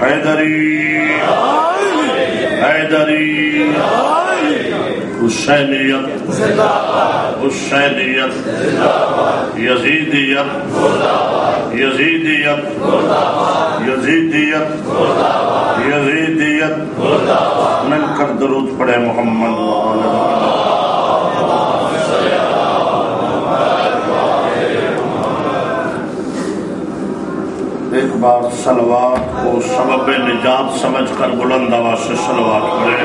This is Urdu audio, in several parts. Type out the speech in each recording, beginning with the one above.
حیدری حیدری حسینیت حسینیت یزیدیت یزیدیت یزیدیت یزیدیت مل کر درود پڑھے محمد ایک بار صلوات کو سبب نجات سمجھ کر بلند آواز سے صلوات پڑھے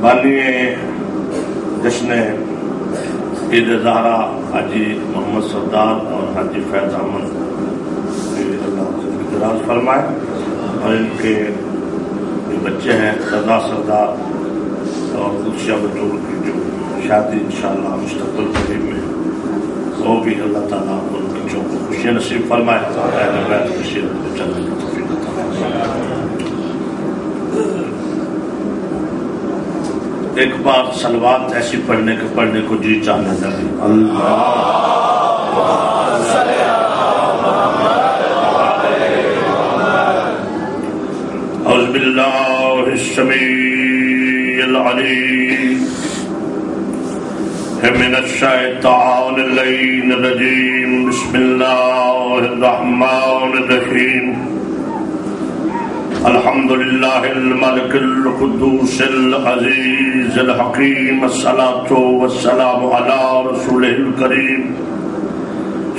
بالی جشن عید زہرا حاجی محمد سردار اور حاجی فیض احمد دراز فرمائے اور ان کے بچے ہیں رضا سردار اور دوسرا بطور کی جو شادی انشاءاللہ مستقبل قریب میں وہ بھی اللہ تعالیٰ ان بچوں کو خوشی نصیب فرمائے اہل بیت کی سیرت کو چلنے کی توفیق عطا فرمائے۔ ایک بار صلوات ایسی پڑھنے کو جی چاہنے لگے اعوذ باللہ السمیع العلیم من الشیطان اللعین الرجیم بسم اللہ الرحمن الرحیم الحمدللہ الملک القدوس العزیز الحکیم الصلاة والسلام علی رسولہ الکریم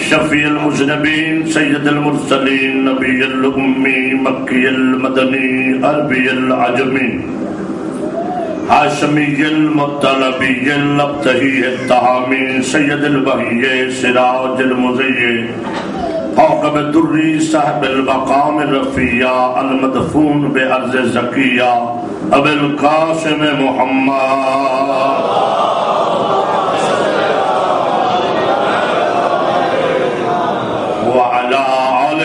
شفیع المذنبین سید المرسلین نبی الامی مکی المدنی عربی العجمی ہاشمی المطلبی الابتہی التہامی سید البہی سراج المضیع فوقب الدری صاحب المقام الرفیع المدفون بارض زکیہ ابو القاسم محمد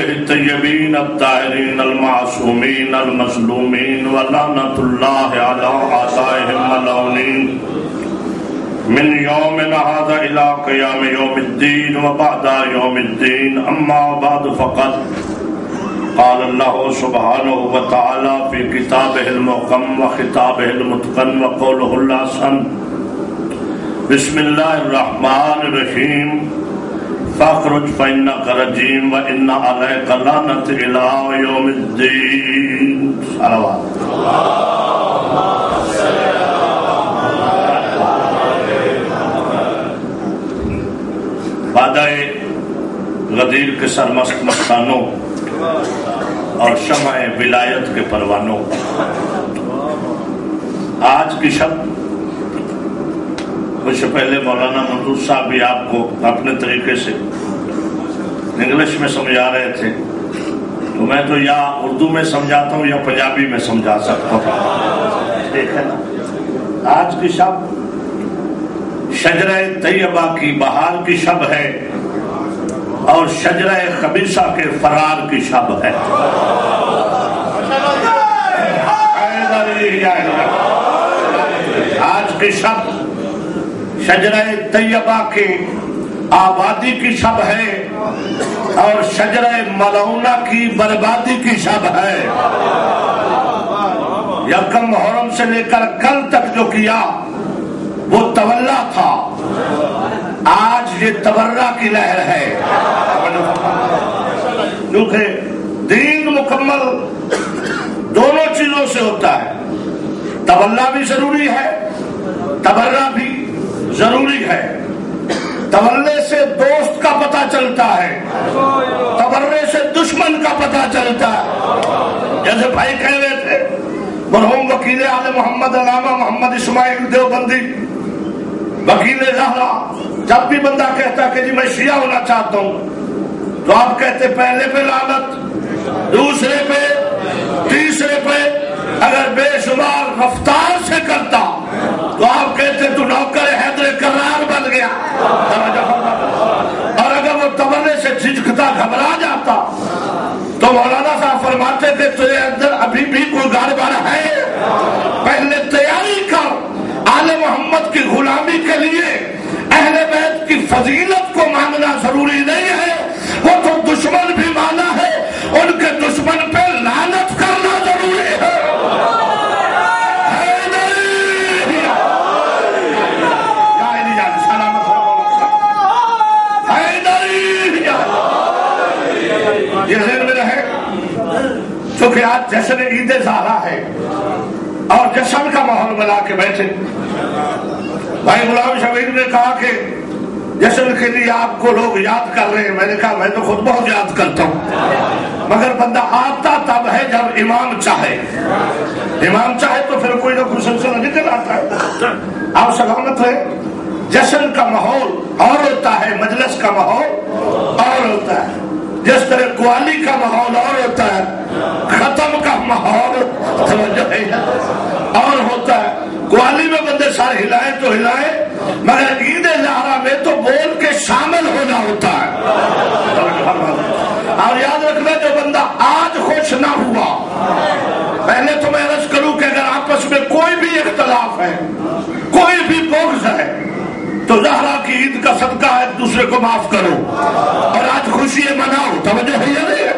الطیبین الطاہرین المعصومین المظلومین ولعنۃ اللہ علی اعدائهم ملعونین من یومنا ھذا الی قیام یوم الدین وبعد یوم الدین اما بعد فقط قال اللہ سبحانہ وتعالی فی کتابہ المحکم وخطابہ المتقن وقولہ الحسن بسم اللہ الرحمن الرحیم فاخرج فإنك رجيم وإن عليك لعنة إلى يوم الدين صلوات بادئ غدیر کے سرمست مستانوں اور شمع ولایت کے پروانوں، آج کی شب اس سے پہلے مولانا منظور صاحب بھی آپ کو اپنے طریقے سے انگلش میں سمجھا رہے تھے، تو میں تو یا اردو میں سمجھاتا ہوں یا پنجابی میں سمجھا سکتا ہوں، ٹھیک ہے نا۔ آج کی شب شجرہ طیبہ کی بہار کی شب ہے اور شجرہ خبیثہ کے فرار کی شب ہے۔ آج کی شب شجرہ طیبہ کی آبادی کی شب ہے اور شجرہ ملعونہ کی بربادی کی شب ہے۔ یکم محرم سے لے کر کل تک جو کیا وہ تولا تھا، آج یہ تورا کی لہر ہے، کیونکہ دین مکمل دونوں چیزوں سے ہوتا ہے، تولا بھی ضروری ہے، تبرہ بھی ضروری ہے۔ تولے سے دوست کا پتہ چلتا ہے، تبرے سے دشمن کا پتہ چلتا ہے۔ جیسے بھائی کہہ رہے تھے مرحوم وکیل اعلی محمد علامہ محمد اسماعیل دیوبندی وکیل زہرا، جب بھی بندہ کہتا کہ جی میں شیعہ ہونا چاہتا ہوں تو آپ کہتے پہلے پہ لعنت، دوسرے پہ، تیسرے پہ، اگر بے شمار رفتار سے کرتا تو آپ کہتے تو نوکر حیدر کرار بن گیا، اور اگر وہ تولے سے جھجکتا گھبرا جاتا تو مولانا صاحب فرماتے تھے تیرے اندر ابھی بھی کوئی گڑبڑ ہے، پہلے تیاری کر، آل محمد کی فضیلت کو مانگنا ضروری نہیں ہے، وہ تو دشمن بھی مانا ہے، ان کے دشمن پہ لعنت کرنا ضروری ہے۔ یہ ذہن میں رہے، چونکہ آج جشن عید زہرا ہے اور جشن کا ماحول بنا کے بیٹھے۔ بھائی غلام شبیر نے کہا کہ جشن کے لیے آپ کو لوگ یاد کر رہے ہیں، میں نے کہا میں تو خود بہت یاد کرتا ہوں، مگر بندہ آتا تب ہے جب امام چاہے، امام چاہے تو پھر کوئی نہ کوئی سلسلہ نکل آتا ہے۔ آپ سلامت ہے، جشن کا ماحول اور ہوتا ہے، مجلس کا ماحول اور ہوتا ہے، جس طرح قوالی کا ماحول اور ہوتا ہے، ختم کا ماحول اور ہوتا ہے۔ قوالی میں بندے سارے ہلائیں تو ہلائیں، مگر عید زہرا میں تو بول کے شامل ہونا ہوتا ہے۔ اور یاد رکھنا، جو بندہ آج خوش نہ ہوا، پہلے تو میں عرض کروں کہ اگر آپس میں کوئی بھی اختلاف ہے، کوئی بھی بغض ہے، تو زہرا کی عید کا صدقہ ایک دوسرے کو معاف کرو اور آج خوشی مناؤ۔ توجہ ہے یا نہیں ہے؟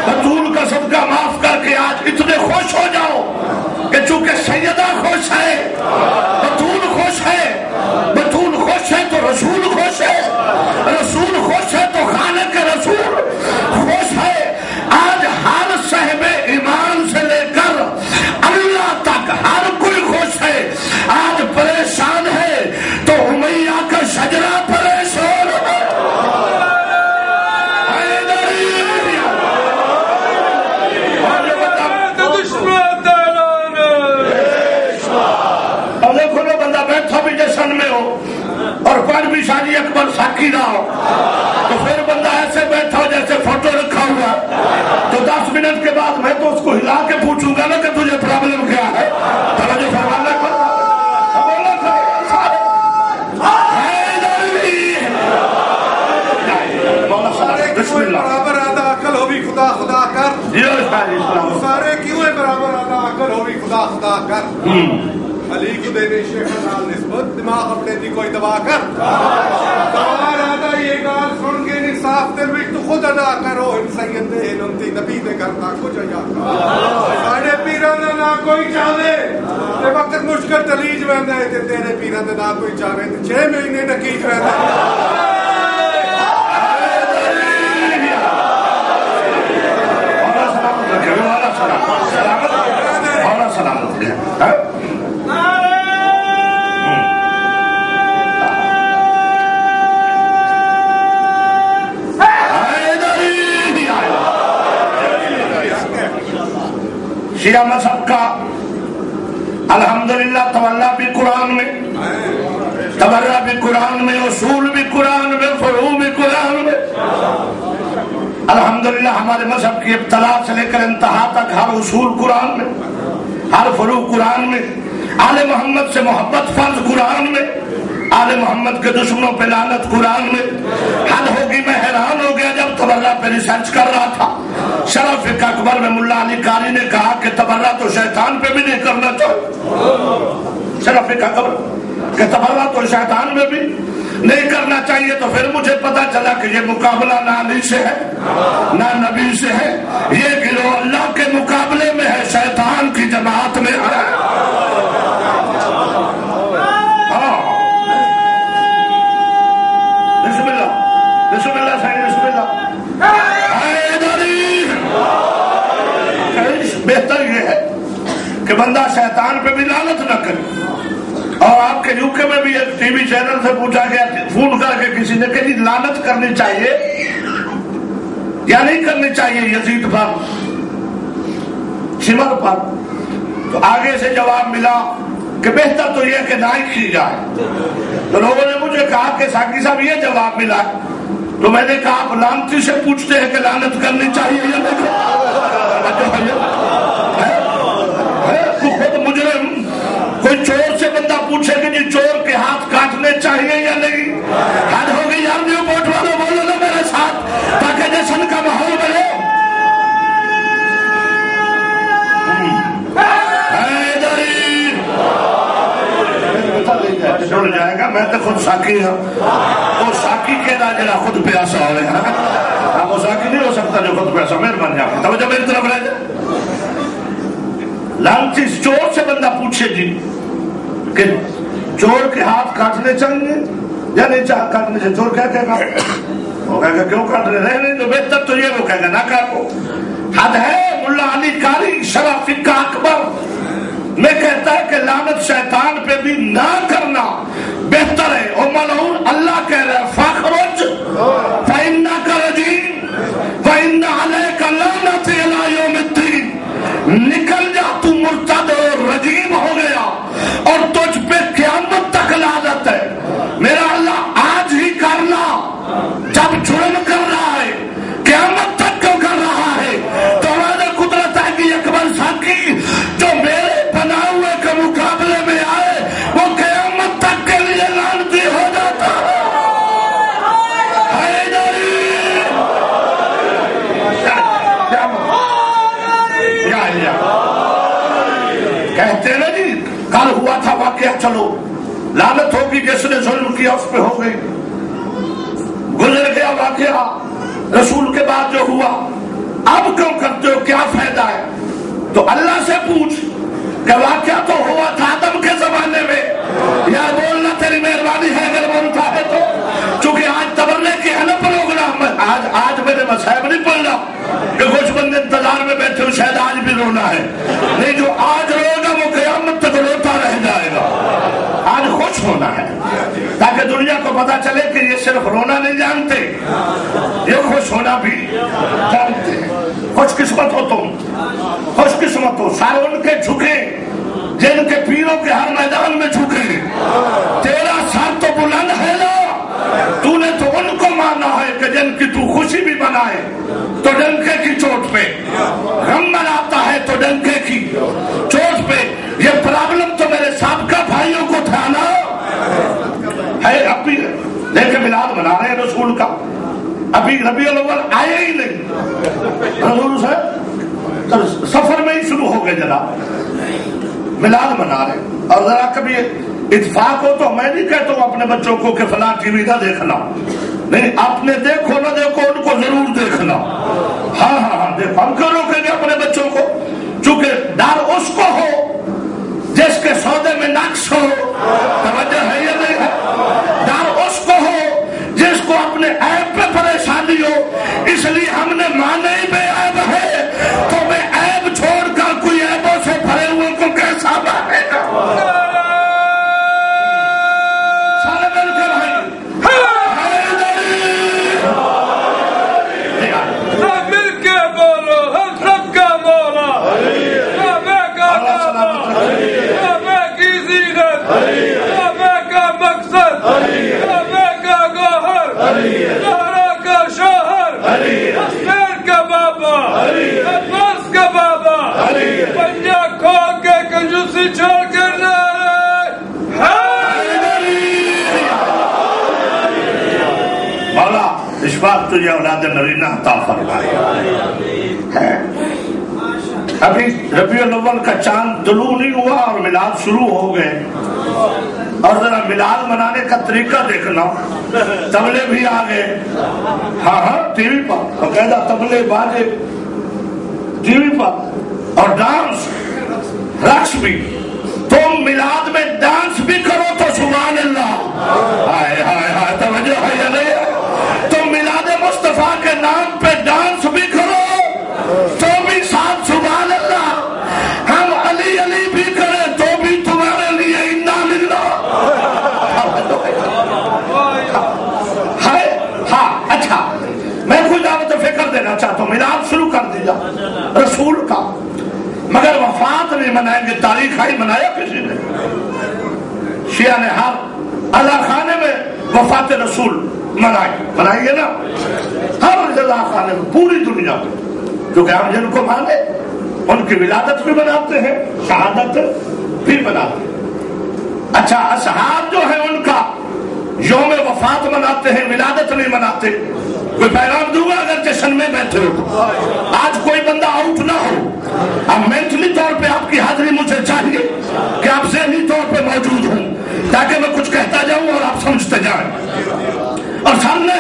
بطول کا صدقہ معاف کر کے آج اتنے خوش ہو جاؤ کہ چونکہ سیدہ خوش ہے، بطول خوش ہے، بطول خوش ہے تو رسول خوش ہے، رسول خوش ہے تو خالق رسول خوش ہے۔ آج ہر صاحب ایمان سے لے کر اللہ تک ہر کوئی خوش ہے۔ آج پریشان ہے تو امیہ کا شجرہ پریشان ہے۔ اور دیکھو نا، بندہ بیٹھا بھی جشن میں ہو اور پر بھی شادی اکبر ساکی نہ ہو، تو پھر بندہ ایسے بیٹھا ہو جیسے فوٹو رکھا ہوا، تو 10 منٹ کے بعد میں تو اس کو ہلا کے پوچھوں گا نا کہ تجھے پرابلم کیا ہے۔ توجہ فرمانا برابر آدھا عقل ہو بھی خدا خدا کر، سارے کیوں ہے برابر آدھا عقل ہو بھی خدا خدا کر، علی کو دینے شیخ نال نسبت دماغ اپنے دی کوئی دبا کر، سوار آدھا یہ گال سن کے انصاف دل وچ تو خود ادا کرو، ان سید دے نمتی نبی دے کرتا کچھ اجا کر، ساڑے پیران دا نہ کوئی چاہے تے وقت مشکل تلیج ویندا ہے تے تیرے پیران دا نہ کوئی چاہے تے 6 مہینے نکیج ویندا ہے۔ شیعہ مذہب کا الحمدللہ تولا بھی قرآن میں، تبرہ بھی قرآن میں، اصول بھی قرآن میں، فروع بھی قرآن میں۔ الحمدللہ ہمارے مذہب کی ابتدا سے لے کر انتہا تک ہر اصول قرآن میں، ہر فروع قرآن میں، آل محمد سے محبت فرض قرآن میں، آل محمد کے دشمنوں پہ لعنت قرآن میں۔ حد ہوگی، میں حیران ہو گیا جب تبرہ پہ ریسرچ کر رہا تھا، شرف فقہ اکبر میں ملا علی قاری نے کہا کہ تبرہ تو شیطان پہ بھی نہیں کرنا چاہیے، شرف فقہ اکبر کہ تبرہ تو شیطان میں بھی نہیں کرنا چاہیے۔ تو پھر مجھے پتا چلا کہ یہ مقابلہ نہ علی سے ہے نہ نبی سے ہے، یہ گروہ اللہ کے مقابلے میں ہے، شیطان کی جماعت میں ہے۔ بسم اللہ، بسم اللہ صحیح، بسم اللہ۔ بہتر یہ ہے کہ بندہ شیطان پہ بھی لعنت نہ کرے۔ اور آپ کے یوکے میں بھی ایک ٹی وی چینل سے پوچھا گیا، فون کر کے کسی نے کہ لعنت کرنی چاہیے یا نہیں کرنی چاہیے یزید پر، شمر پر؟ تو آگے سے جواب ملا کہ بہتر تو یہ کہ نہ ہی کی جائے۔ تو لوگوں نے مجھے کہا کہ ساقی صاحب یہ جواب ملا، تو میں نے کہا آپ لعنتی سے پوچھتے ہیں کہ لعنت کرنی چاہیے یا نہیں؟ خود مجرم کوئی چور سے بندہ پوچھے کہ جی چور کے ہاتھ کاٹنے چاہیے یا نہیں؟ حد ہو گئی یار، نیو پورٹ والوں بولو نا میرے ساتھ تاکہ جشن کا ماحول بنے۔ جڑ جائے گا، میں تو خود ساقی ہوں، وہ مساکی کہنا جڑا خود پیاسا ہوئے ہیں مساکی نہیں ہو سکتا جو خود پیاسا مہربانی آپ توجہ میری طرف رہ جائے لالچی چور سے بندہ پوچھے جی کہ چور کے ہاتھ کاٹنے چاہیے یا نہیں کاٹنے چاہیے چور کیا کہے گا وہ کہے گا کیوں کاٹ رہے ہیں جو بہتر تو یہ وہ کہے گا نہ کاٹو حد ہے ملا علی قاری شرح فقہ اکبر میں کہتا ہے کہ لعنت شیطان پہ بھی نہ کرنا بہتر ہے او ملعون اللہ کہہ رہا ہے فاخرج فإنک رجیم وإن علیک لعنت الی یوم الدین نکل جا تو مرتد اور رجیم ہو گیا اور تجھ پہ قیامت تک لعنت ہے میرا اللہ آج ہی کرنا جب جرم کر رہا ہے قیامت تک کیوں کر رہا ہے تو ہمارے قدرت ہے کہ اکبر ساکی جو میرے بنا ہوئے کے مقابلے میں آئے وہ قیامت تک کے لیے لعنتی ہو جاتا ہے کہتے نا جی کل ہوا تھا واقعہ چلو لعنت ہوگی جس نے ظلم کیا اس پہ ہو گئی گزر گیا واقعہ رسول کے بعد جو ہوا اب کیوں کرتے ہو کیا فائدہ ہے تو اللہ سے پوچھ کہ واقعہ تو ہوا تھا آدم کے زمانے میں یا بولنا تیری مہربانی ہے اگر بولتا ہے تو چونکہ آج تبرنے کی ہے نا پروگرام آج میرے مسائب نہیں پڑھ رہا کہ کچھ بندے انتظار میں بیٹھے ہو شاید آج بھی رونا ہے نہیں جو آج روئے گا وہ قیامت تک روتا رہ جائے گا آج خوش ہونا ہے تاکہ دنیا کو پتا چلے کہ یہ صرف رونا نہیں جانتے یہ خوش ہونا بھی جانتے ہیں خوش قسمت ہو تم خوش قسمت ہو سارے ان کے جھکے جن کے پیروں کے ہر میدان میں جھکے تیرا سر تو بلند ہے نا تو نے تو ان کو مانا ہے کہ جن کی تو خوشی بھی منائے تو ڈنکے کی چوٹ پہ غم مناتا ہے تو ڈنکے کی چوٹ پہ یہ پرابلم تو میرے سابقہ بھائیوں کو تھا نا ہے ابھی دیکھیں میلاد منا رہے ہیں رسول کا ابھی ربیع الاول آئے ہی نہیں رسول صاحب سفر میں ہی شروع ہو گئے جناب میلاد منا رہے ہیں اور ذرا کبھی اتفاق ہو تو میں نہیں کہتا ہوں اپنے بچوں کو کہ فلاں ٹی وی نہ دیکھنا نہیں اپنے دیکھو نہ دیکھو ان کو ضرور دیکھنا ہاں دیکھو ہم کیوں روکیں گے اپنے بچوں کو چونکہ ڈر اس کو ہو جس کے سودے میں نقص ہو توجہ ہے یا نہیں ہے ڈر اس کو ہو جس کو اپنے عیب پہ پریشانی ہو اس لیے ہم نے مانے ہی بے عیب ہے تو میں عیب چھوڑ کر کوئی عیبوں سے بھرے ہوئے کو کیسا مانے گا سارے مل کر مل کے بولو ہم سب کا مولا کعبے کا کعبے کی زینت کعبے کا مقصد کعبے کا گوہر زہرا کا شوہر حسین کا بابا عباس کا بابا پنجا کھو کے کنجوسی چھوڑ کر مولا اس بات تجھے اولاد نرینہ عطا فرمائے ابھی ربیع الاول کا چاند طلوع نہیں ہوا اور میلاد شروع ہو گئے اور ذرا میلاد منانے کا طریقہ دیکھنا تبلے بھی آ گئے ہاں ٹی وی پر باقاعدہ تبلے باجے ٹی وی پر اور ڈانس رقص بھی تم میلاد میں ڈانس بھی کرو تو سبحان اللہ ہائے ہائے ہائے توجہ ہے یا نہیں تم میلاد مصطفیٰ کے نام پہ ڈانس بھی کرو تو بھی ساتھ سبحان اللہ ہم علی علی بھی کریں تو بھی تمہارے لیے انا للہ ہاں اچھا میں کوئی دعوت فکر دینا چاہتا ہوں میلاد شروع کر دیا رسول کا مگر وفات نہیں منائیں گے تاریخ ہی منایا کسی نے شیعہ نے ہر اللہ خانے میں وفات رسول منائیں گے نا ہر اللہ خانے میں پوری دنیا میں کیونکہ ہم جن کو مانے ان کی ولادت بھی مناتے ہیں شہادت بھی مناتے ہیں اچھا اصحاب جو ہے ان کا یوم وفات مناتے ہیں ولادت نہیں مناتے کوئی پیغام دوں گا اگر جشن میں بیٹھے ہو آج کوئی بندہ آؤٹ نہ ہو اب مینٹلی طور پہ آپ کی حاضری مجھے چاہیے کہ آپ ذہنی طور پہ موجود ہوں تاکہ میں کچھ کہتا جاؤں اور آپ سمجھتے جائیں اور سامنے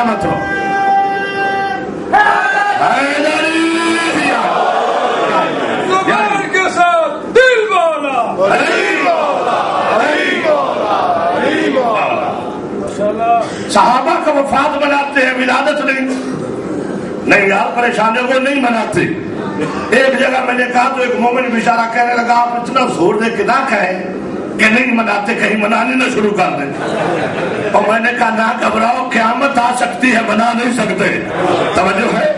مطلب زبان کے ساتھ دل والا صحابہ کا وفات مناتے ہیں، ولادت نہیں یار، پریشانیوں کو نہیں مناتے. ایک جگہ میں نے کہا تو ایک مومن بیچارہ کہنے لگا آپ اتنا زور دے کے نہ کہیں کہ نہیں مناتے، کہیں منانی نہ شروع کر دیں. اور میں نے کہا نہ گھبراؤ، قیامت آ سکتی ہے، منا نہیں سکتے. توجہ ہے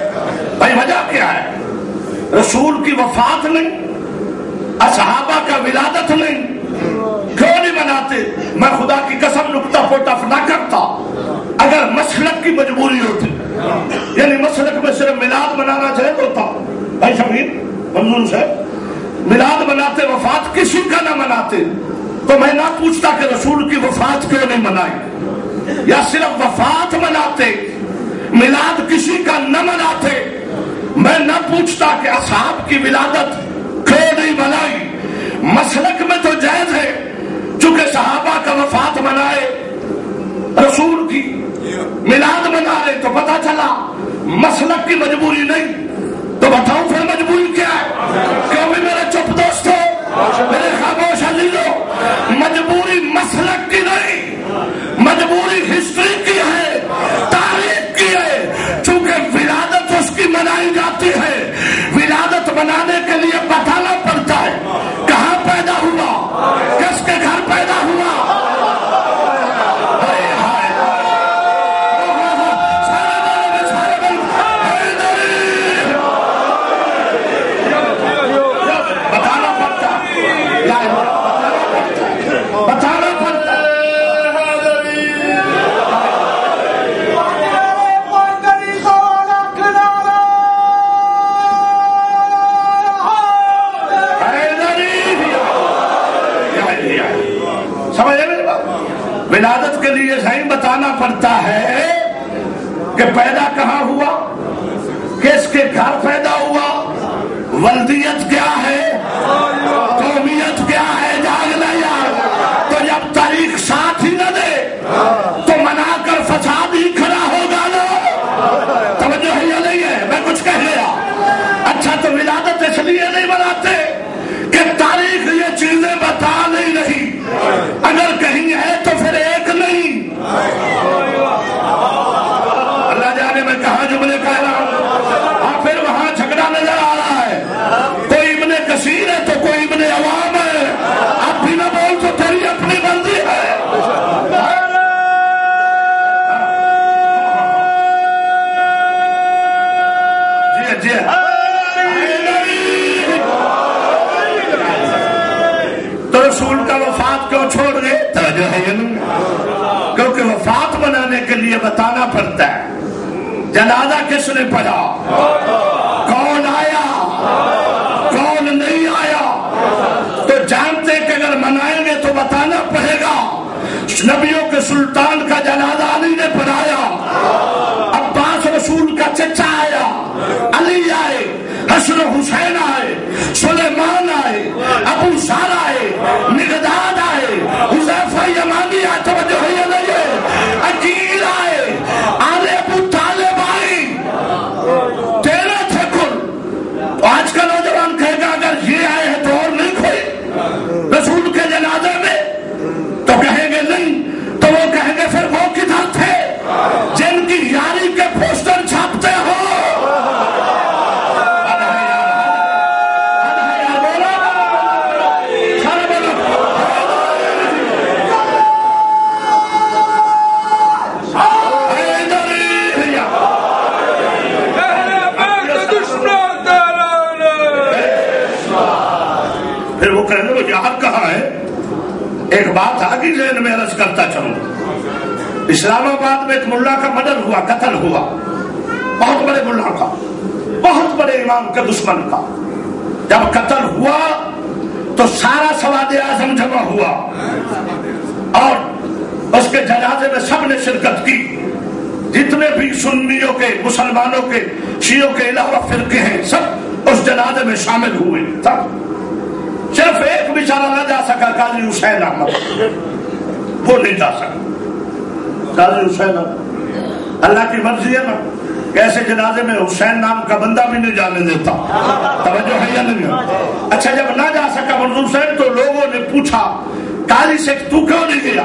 بھائی، وجہ کیا ہے؟ رسول کی وفات نہیں، اصحابہ کا ولادت نہیں، کیوں نہیں مناتے؟ میں خدا کی قسم نکتہ پوٹف نہ کرتا اگر مسلک کی مجبوری ہوتی، یعنی مسلک میں صرف میلاد منانا چاہے تو ہوتا. بھائی شمیر منظور سے میلاد مناتے، وفات کسی کا نہ مناتے، تو میں نہ پوچھتا کہ رسول کی وفات کیوں نہیں منائی، یا صرف وفات مناتے میلاد کسی کا نہ مناتے. میں نہ پوچھتا کہ اصحاب کی ولادت کیوں نہیں منائی. مسلک میں تو جائز ہے، چونکہ صحابہ کا وفات منائے، رسول کی میلاد منا رہے، تو پتہ چلا مسلک کی مجبوری نہیں. تو بتاؤ پھر مجبوری کیا ہے؟ کیوں بھی میرے چپ دوستو، میرے خاموش عزیزو، مجبوری مسلک کی نہیں، مجبوری ہسٹری کی ہے، تاریخ کی ہے. چونکہ ولادت اس کی منائی جاتی ہے، ولادت منانے کے لیے بتانا پڑتا ہے کہاں پیدا ہوا، کس کے گھر پیدا ہوا. ولادت کے لیے صحیح بتانا پڑتا ہے کہ پیدا کہاں ہوا، کس کے گھر پیدا ہوا، ولدیت کیا ہے، قومیت کیا ہے. جاگنا یار، تو جب تاریخ ساتھ ہی نہ دے تو منا کر فساد ہی کھڑا ہوگا نا. توجہ ہے یا نہیں ہے؟ میں کچھ کہہ گیا. اچھا، تو ولادت اس لیے نہیں مناتے کہ تاریخ یہ چیزیں بتا نہیں رہی، اگر کہیں ہے تو پھر ایک نہیں. اللہ جانے میں کہاں جملے کہہ رہا ہوں، اور پھر وہاں جھگڑا نظر آ رہا ہے. کوئی ابن کثیر ہے تو کوئی ابن عوام ہے. اب بھی نہ بول تو تیری اپنی بندی ہے. جی تو رسول کا وفات کیوں چھوڑ گئے؟ کیونکہ وفات منانے کے لیے بتانا پڑتا ہے. جنازہ کس نے پڑھا، کون آیا، کون نہیں آیا، تو جانتے کہ اگر منائیں گے تو بتانا پڑے گا. نبیوں کے سلطان کا جنازہ علی نے پڑھایا، عباس رسول کا چچا آیا، علی آئے، حسن حسین آئے، سلیمان آئے، ابو سار آئے، مقداد آئے، حذیفہ یمانی آئے. توجہ ہے یا نہیں ہے؟ عقیل آئے، آل ابو طالب آئے، 13 تھے کل. آج کا نوجوان کہے گا اگر یہ آئے ہیں تو اور نہیں کوئی رسول کے جنازے میں، تو کہیں گے نہیں. تو وہ کہیں گے پھر وہ کدھر تھے جن کی یاری کے پوسٹر چھاپتے ہو. پھر وہ کہنے وہ یار کہاں ہے. ایک بات آگے ذہن میں عرض کرتا چلوں. اسلام آباد میں ایک ملا کا مرڈر ہوا، قتل ہوا، بہت بڑے ملا کا، بہت بڑے امام کے دشمن کا. جب قتل ہوا تو سارا سواد اعظم جمع ہوا اور اس کے جنازے میں سب نے شرکت کی. جتنے بھی سنیوں کے، مسلمانوں کے، شیعوں کے علاوہ فرقے ہیں، سب اس جنازے میں شامل ہوئے. سب، صرف ایک بیچارہ نہ جا سکا، قاضی حسین احمد، وہ نہیں جا سکا. قاضی حسین احمد اللہ کی مرضی ہے نا کہ ایسے جنازے میں حسین نام کا بندہ بھی نہیں جانے دیتا. توجہ ہے یا نہیں؟ اچھا جب نہ جا سکا منظور حسین تو لوگوں نے پوچھا قاضی سے تو کیوں نہیں گیا؟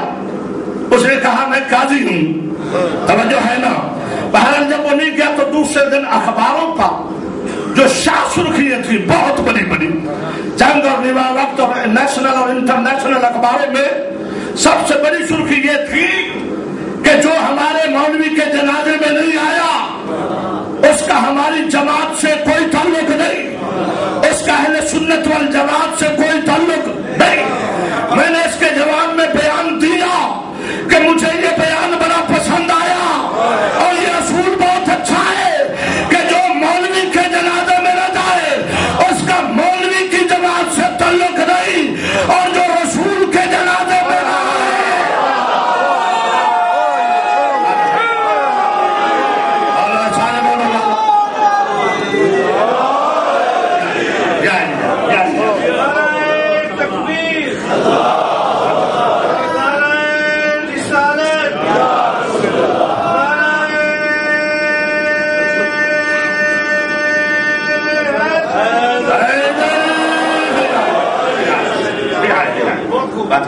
اس نے کہا میں قاضی ہوں. توجہ ہے نا؟ بہرحال جب وہ نہیں گیا تو دوسرے دن اخباروں کا جو شاہ سرخیاں تھی بہت بڑی بڑی جنگ اور نوا وقت اور نیشنل اور انٹرنیشنل اخباروں میں سب سے بڑی سرخی یہ تھی کہ جو ہمارے مولوی کے جنازے میں نہیں آیا اس کا ہماری جماعت سے کوئی تعلق نہیں, اس کا اہل سنت والجماعت سے کوئی تعلق نہیں. میں نے اس کے جواب میں بیان دیا کہ مجھے یہ بیان بڑا پسند آیا اور یہ اصول بہت اچھا ہے کہ جو مولوی کے جنازے میں نہ جائے اس کا مولوی کی جماعت سے تعلق نہیں, اور جو رسول کے جنازے میں نہ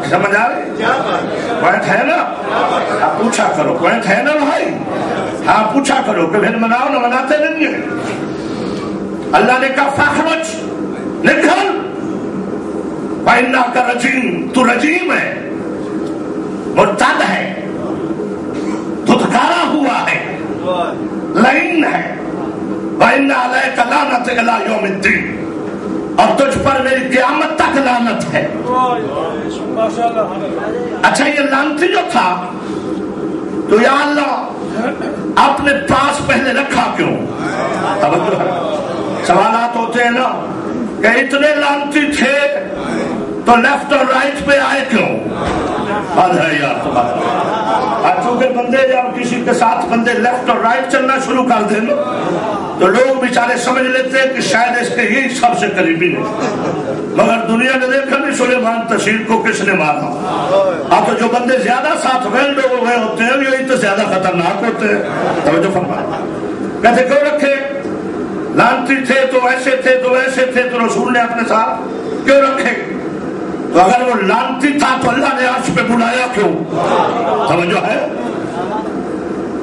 سمجھ آ رہی پوائنٹ ہے نا؟ آپ پوچھا کرو پوائنٹ ہے نا بھائی؟ ہاں پوچھا کرو کہ پھر مناؤ نہ مناتے نہیں ہیں. اللہ نے کہا فاخرج نکل فإنک رجیم, تو رجیم ہے, مرتد ہے, دھتکارا ہوا ہے, لعین ہے. وإن علیک لعنت الی یوم الدین, اور تجھ پر میری قیامت تک لعنت ہے. اچھا یہ لعنتی جو تھا تو یا اللہ اپنے پاس پہلے رکھا کیوں؟ سوالات ہوتے ہیں نا کہ اتنے لعنتی تھے تو لیفٹ اور رائٹ پہ آئے کیوں؟ حد ہے یار تمہارا. چونکہ بندے جب کسی کے ساتھ بندے لیفٹ اور رائٹ چلنا شروع کر دیں تو لوگ بیچارے سمجھ لیتے ہیں کہ شاید اس کے یہی سب سے قریبی نہیں, مگر دنیا نے دیکھا نہیں سلیمان تشیر کو کس نے مارا. اب تو جو بندے زیادہ ساتھ ویلڈ ہوئے ہوتے ہیں یہی تو زیادہ خطرناک ہوتے ہیں. توجہ فرمائیں. کہتے کیوں رکھے؟ لعنتی تھے تو ایسے تھے تو ایسے تھے تو رسول نے اپنے ساتھ کیوں رکھے؟ تو اگر وہ لعنتی تھا تو اللہ نے عرش پہ بلایا کیوں؟ توجہ ہے؟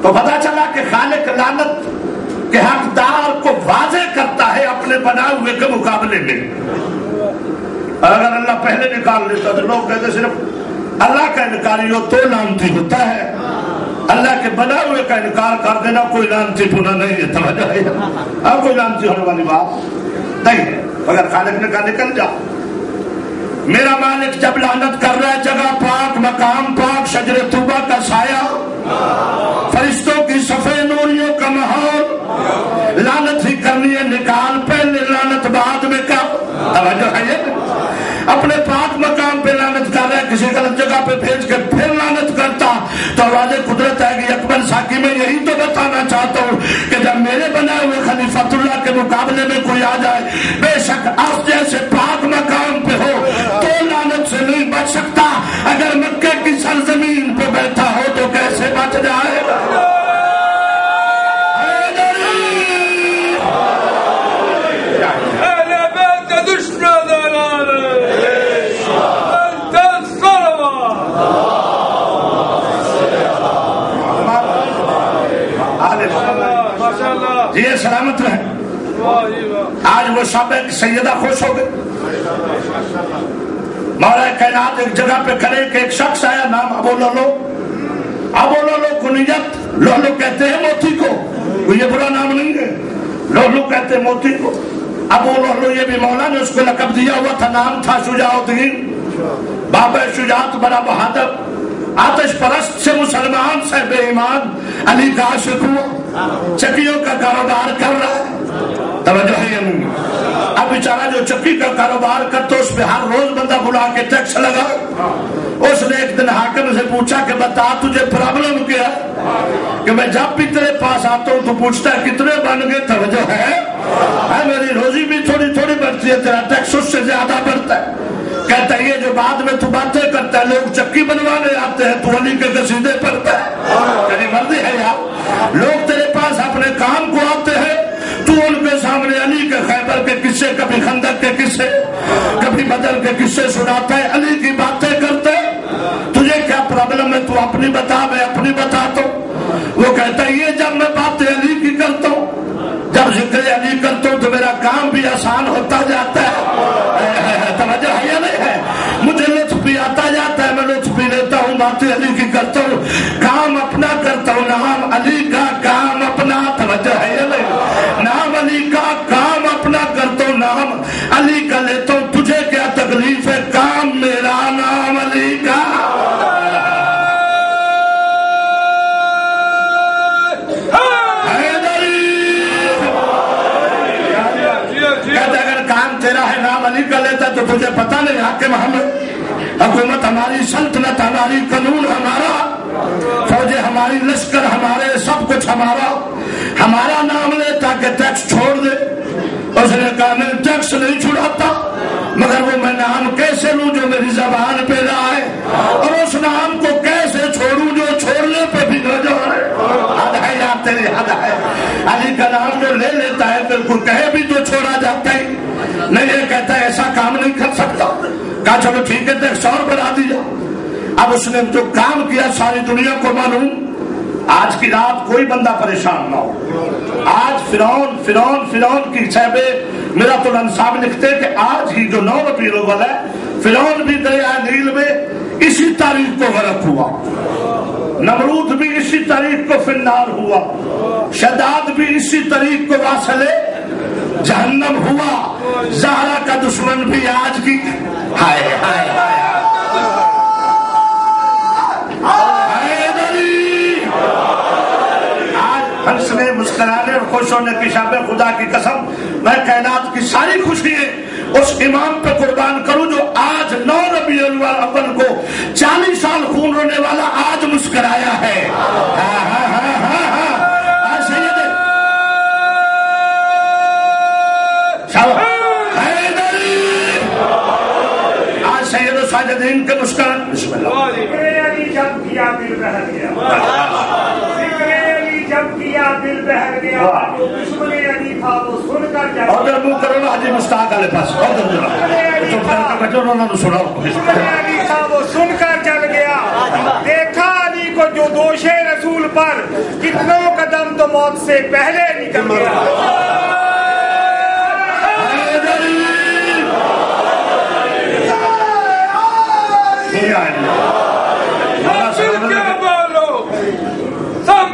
تو پتا چلا کہ خالق لعنت کہ حقدار کو واضح کرتا ہے اپنے بنائے ہوئے کے مقابلے میں. اور اگر اللہ پہلے نکال لیتا تو لوگ کہتے صرف اللہ کا انکاری ہو تو لعنتی ہوتا ہے, اللہ کے بنائے ہوئے کا انکار کر دینا کوئی لعنتی ہونا نہیں ہے. توجہ ہے؟ اب کوئی لعنتی ہونے والی بات نہیں ہے. اگر خالق نے کہا نکل جا, میرا مالک جب لعنت کر رہا ہے جگہ پاک, مقام پاک, شجر طوبہ کا سایہ, فرشتوں کی صفے نوریوں کا ماحول, لعنت ہی کرنی ہے نکال پہلے لعنت بعد میں کب؟ توجہ ہے؟ اپنے پاک مقام پہ لعنت کر رہا ہے, کسی غلط جگہ پہ بھیج کے پھر لعنت کرتا تو واضح قدرت ہے کہ اکبر ساکی میں یہی تو بتانا چاہتا ہوں کہ جب میرے بنائے ہوئے خلیفۃ اللہ کے مقابلے میں کوئی آ جائے, بے شک آپ جیسے پاک مقام پہ ہو تو لعنت سے نہیں بچ سکتا. اگر مکے کی سرزمین پہ بیٹھا ہو تو کیسے بچ جائے گا؟ یہ سلامت رہے. آج وہ سب ایک سیدہ خوش ہو گئے. مولا کائنات ایک جگہ پہ کھڑے کہ ایک شخص آیا, نام ابو لولو. ابو لولو کنیت, لولو کہتے ہیں موتی کو, یہ برا نام نہیں ہے, لولو کہتے ہیں موتی کو. ابو لولو یہ بھی مولا نے اس کو لقب دیا ہوا تھا, نام تھا شجاع الدین. بابا شجاعت بڑا بہادر, آتش پرست سے مسلمان سے بے ایمان, علی کا عاشق ہوا, چکیوں کا کاروبار کر رہا ہے. توجہ ہے یا نہیں؟ اب بیچارہ جو چکی کا کاروبار کرتا اس پہ ہر روز بندہ بلا کے ٹیکس لگا, اس نے ایک دن حاکم سے پوچھا کہ بتا تجھے پرابلم کیا کہ میں جب بھی تیرے پاس آتا ہوں تو پوچھتا ہے کتنے بن گئے, توجہ ہے میری روزی بھی تھوڑی تھوڑی بڑھتی ہے, تیرا ٹیکس اس سے زیادہ بڑھتا ہے. کہتا ہے یہ جو بعد میں تو باتیں کرتا ہے, لوگ چکی بنوانے آتے ہیں, تو علی کے قصیدے پڑھتا ہے. تیری مرضی ہے یار, لوگ تیرے پاس اپنے کام کو آتے ہیں, تو ان کے سامنے علی کے خیبر کے قصے, کبھی خندق کے قصے, کبھی بدر کے قصے سناتا ہے, علی کی باتیں کرتے. تجھے کیا پرابلم ہے, تو اپنی بتا, میں اپنی بتاتا ہوں. وہ کہتا ہے یہ جب میں باتیں علی کی کرتا ہوں, جب ذکر علی کرتا ہوں تو میرا کام بھی آسان ہوتا جاتا ہے. توجہ ہے یا نہیں ہے؟ مجھے لطف بھی آتا جاتا ہے, میں لطف بھی لیتا ہوں, باتیں علی کی کرتا ہوں, کام اپنا کرتا ہوں, نام علی کا کام اپنا. توجہ ہے یا نہیں؟ نام علی کا کام اپنا کرتا ہوں, نام علی کا لیتا ہوں. تجھے کیا تکلیف ہے, کام میرا, نام علی کا. تیرا ہے, نام علی کا لیتا تو تجھے پتا نہیں حاکم محمد, حکومت ہماری, سلطنت ہماری, قانون ہمارا, فوجیں ہماری, لشکر ہمارے, سب کچھ ہمارا. ہمارا نام لیتا کہ ٹیکس چھوڑ دے. اس نے کہا میں ٹیکس نہیں چھڑاتا, مگر وہ میں نام کیسے لوں جو میری زبان پہ نہ آئے, اور اس نام کو کیسے چھوڑوں جو چھوڑنے پہ بھی نہ جائے. حد ہے یار, تیری حد ہے. علی کا نام جو لے لیتا ہے بالکل کہے بھی تو چھوڑا جاتا ہے نہیں. یہ کہتا ہے ایسا کام نہیں کر سکتا. کہا چلو ٹھیک ہے, ٹیکس اور بڑھا دیا. اب اس نے جو کام کیا ساری دنیا کو معلوم. آج کی رات کوئی بندہ پریشان نہ ہو. آج فرعون کی صاحب میرات الانصاب لکھتے کہ آج ہی جو 9 ربیع الاول ہے, فرعون بھی دریا نیل میں اسی تاریخ کو غرق ہوا, نمرود بھی اسی تاریخ کو فنار ہوا, شداد بھی اسی تاریخ کو واصل جہنم ہوا, زہرا کا دشمن بھی آج کی. ہائے ہائے ہائے ہنسنے, مسکرانے اور خوش ہونے کی شب خدا کی قسم میں کائنات کی ساری خوشیاں اس امام پہ قربان کروں جو آج 9 ربیع الاول کو 40 سال خون رونے والا آج مسکرایا ہے. آج سید الساجدین کے مسکران. بسم اللہ. جب کیا دل بہل گیا, جو دشمن علی تھا وہ سن کر جب, اور منہ کرو حاجی مشتاق والے پاس, دشمن علی تھا وہ سن کر چل گیا. دیکھا علی کو جو دوش رسول پر, کتنوں قدم تو موت سے پہلے نکل گیا.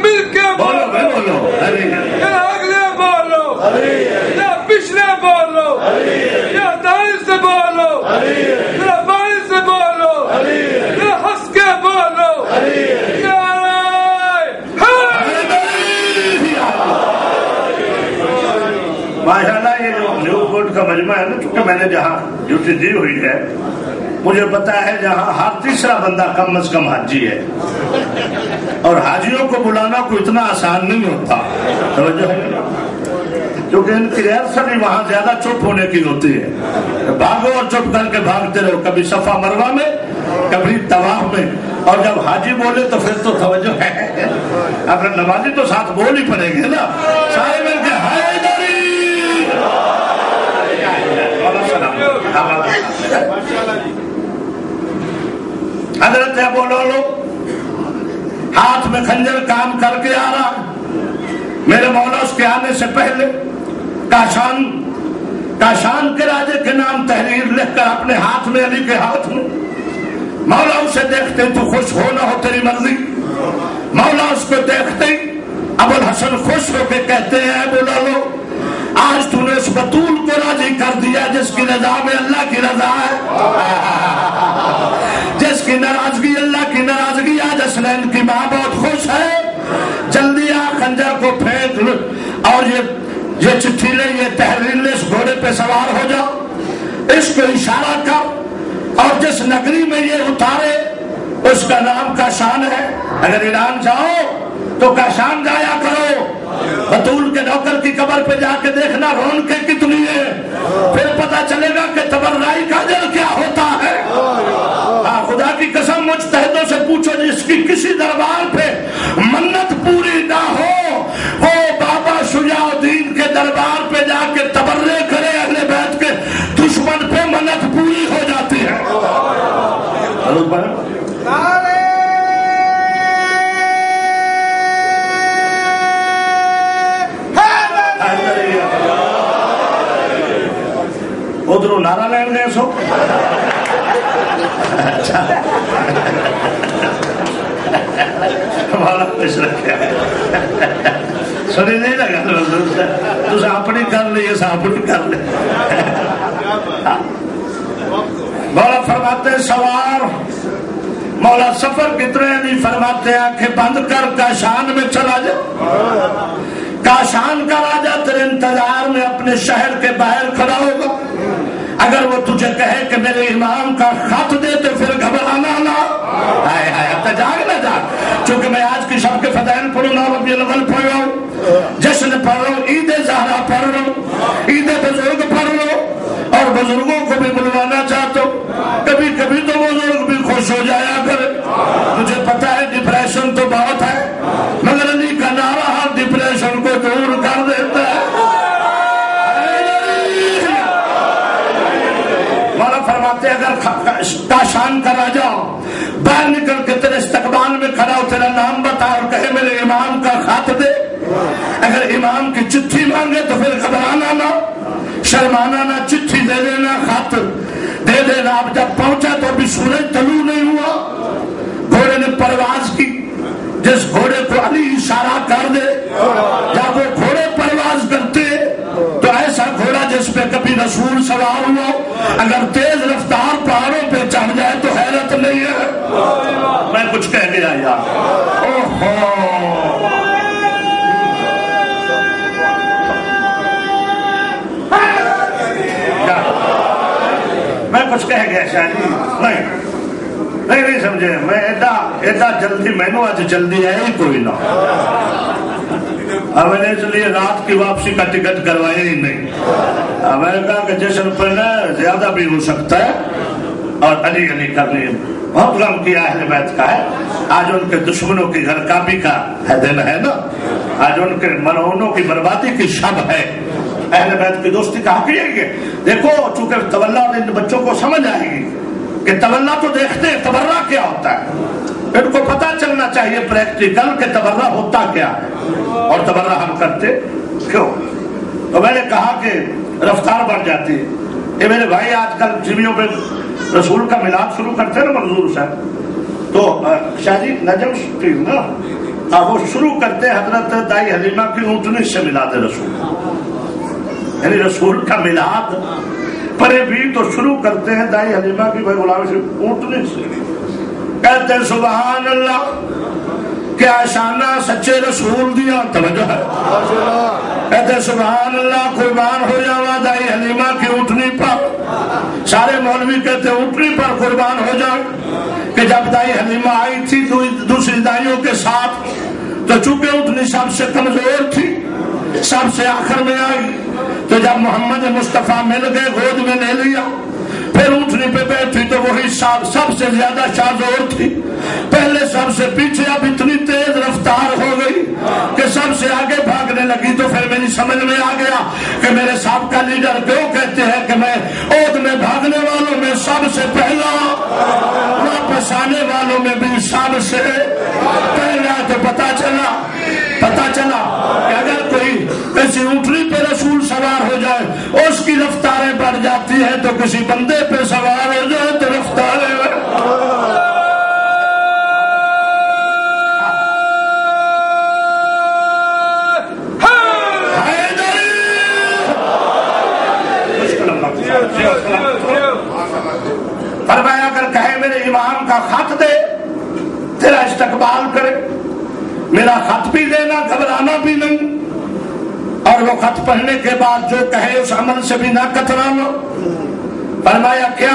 مل کے بولو, اگلے بولو, یا پچھلے بولو, یا دائیں سے بولو, یا بائیں سے بولو, یا ہنس کے بولو. ماشاء اللہ یہ جو نیو بورڈ کا مجمع ہے نا, چونکہ میں نے جہاں ڈیوٹی دی ہوئی ہے مجھے پتا ہے جہاں ہر تیسرا بندہ کم از کم حاجی ہے, اور حاجیوں کو بلانا کوئی اتنا آسان نہیں ہوتا. توجہ ہے, کیونکہ ان کی ریاست بھی وہاں زیادہ چپ ہونے کی ہوتی ہے. بھاگو اور چپ کر کے بھاگتے رہو, کبھی صفا مروہ میں, کبھی طواف میں, اور جب حاجی بولے تو پھر تو توجہ ہے. اگر نمازی تو ساتھ بول ہی پڑیں گے نا, سارے مل کے حیدری. حضرت ابو لولو ہاتھ میں خنجر کام کر کے آ رہا, میرے مولا اس کے آنے سے پہلے کاشان کے راجے کے نام تحریر لکھ کر اپنے ہاتھ میں, علی کے ہاتھ میں. مولا اسے دیکھتے تو خوش ہو نہ ہو تیری مرضی. مولا اس کو دیکھتے ابو الحسن خوش ہو کے کہتے ہیں ابو لولو آج تو نے اس بطول کو راضی کر دیا جس کی رضا میں اللہ کی رضا ہے, جس کی ناراضگی اللہ کی ناراضگی. آج حسنین کی ماں بہت خوش ہے, جلدی آ خنجر کو پھینک اور یہ چٹھی لے, یہ تحریر لے, اس گھوڑے پہ سوار ہو جاؤ, اس کو اشارہ کر, اور جس جس نگری میں یہ اتارے اس کا نام کاشان ہے. اگر ایران جاؤ تو کاشان جایا کرو. بطول کے نوکر کی قبر پہ جا کے دیکھنا رونقیں کتنی ہے, پھر پتا چلے گا کہ تبرعی کا اجر کیا ہوتا ہے. خدا کی قسم مجتہدوں سے پوچھو جس کی کسی دربار پہ منت پوری نہ ہو وہ بابا شجاع الدین کے دربار پہ جا کے تبرع کرے, اہل بیت کے دشمن پہ منت پوری ہو جاتی ہے. ادھر نعرہ لین گئے سو سنی نہیں لگا تو اپنی کر لی اپنی کر لے. مولا فرماتے سوار مولا سفر کتنے نہیں فرماتے آنکھیں بند کر کاشان میں چلا جا. کاشان کا راجا تیرے انتظار میں اپنے شہر کے باہر کھڑا ہوگا. اگر وہ تجھے کہے کہ میرے امام کا خط دے تو پھر گھبرانا نہ. ہائے ہائے اب جاگ نہ جاگ, چونکہ میں آج کی شب کے فضائل پڑھوں گا, ربیع الاول پڑھ رہا ہوں, جشن پڑھ رہا ہوں, عید زہرا پڑھ رہا ہوں, عید بزرگ پڑھ رہا ہوں, اور بزرگوں کو بھی بلوانا چاہتا ہوں. کبھی کبھی تو بزرگ بھی خوش ہو جایا کرے. مجھے پتا ہے ڈپریشن تو بہت ہے, مگر علی کا نعرہ ہر ڈپریشن کو دور کر دیتا ہے. مولا فرماتے اگر کاشان کا راجا باہر نکل کے تیرے استقبال میں کھڑا ہو, تیرا نام بتا اور کہے میرے امام کا خط دے, اگر امام کی چٹھی مانگے تو پھر گھبرانا نہ, شرمانا نہ, چٹھی دے دینا, خط دے دینا. اب جب پہنچا تو ابھی سورج طلوع نہیں ہوا, گھوڑے نے پرواز کی. جس گھوڑے کو علی اشارہ کر دے, جب وہ گھوڑے پرواز کرتے تو ایسا گھوڑا جس پہ کبھی رسول سوار ہوا, اگر تیز رفتار پہاڑوں پہ چڑھ جائے تو حیرت نہیں ہے. میں کچھ کہہ گیا یار, میں کچھ کہہ گیا شاید نہیں سمجھے. میں ایڈا جلدی میں نے آج جلدی ہے ہی کوئی نہ, میں نے اس لیے رات کی واپسی کا ٹکٹ کروایا ہی نہیں. میں نے کہا کہ جشن پڑھنا زیادہ بھی ہو سکتا ہے اور علی علی کرنی. بہت غم کیا اہل بیت کا ہے. آج ان کے دشمنوں کی غرقابی کا دن ہے نا, آج ان کے مرہونوں کی بربادی کی شب ہے. اہل بیت کی دوستی کا حق یہ ہے. دیکھو چونکہ تولا اور ان بچوں کو سمجھ آئے گی کہ تولا تو دیکھتے ہیں تبرع کیا ہوتا ہے, ان کو پتا چلنا چاہیے پریکٹیکل کہ تبرع ہوتا کیا ہے اور تبرع ہم کرتے کیوں. تو میں نے کہا کہ رفتار بڑھ جاتی ہے. یہ میرے بھائی آج کل جمیوں پہ رسول کا میلاد شروع کرتے ہیں نا منظور صاحب, تو شاہ جی نجم شریف نا وہ شروع کرتے ہیں حضرت دائی حلیمہ کی اونٹنی سے میلاد رسول, یعنی رسول کا میلاد پرے بھی تو شروع کرتے ہیں دائی حلیمہ کی بھائی غلام شریف اونٹنی سے. کہتے ہیں سبحان اللہ کیا شانہ سچے رسول دیا, توجہ ہے. کہتے ہیں سبحان اللہ قربان ہو جاوا دائی حلیمہ کی اونٹنی پر. سارے مولوی کہتے ہیں اونٹنی پر قربان ہو جائے, کہ جب دائی حلیمہ آئی تھی دوسری دائیوں کے ساتھ تو چونکہ اونٹنی سب سے کمزور تھی, سب سے آخر میں آئی, تو جب محمد مصطفیٰ مل گئے گود میں لے لیا. پھر اونٹنی پہ بیٹھی تو وہی سب سے زیادہ شاذور تھی, پہلے سب سے پیچھے, اب اتنی تیز رفتار ہو گئی کہ سب سے آگے بھاگنے لگی. تو پھر میری سمجھ میں آ گیا کہ میرے سابقہ لیڈر کیوں کہتے ہیں کہ میں عود میں بھاگنے والوں میں سب سے پہلا, واپس آنے والوں میں بھی سب سے پہلا. تو پتا چلا کہ اگر کوئی کسی اونٹنی پہ رسول سوار ہو جائے اس کی رفتاریں بڑھ جاتی ہیں, تو کسی بندے پہ سوار ہو جائے تو رفتاریں فرمایا اگر کہے میرے امام کا خط دے تیرا استقبال کرے, میرا خط بھی دینا, گھبرانا بھی نہیں, اور وہ خط پڑھنے کے بعد جو کہے اس عمل سے بھی نہ کترانا. فرمایا کیا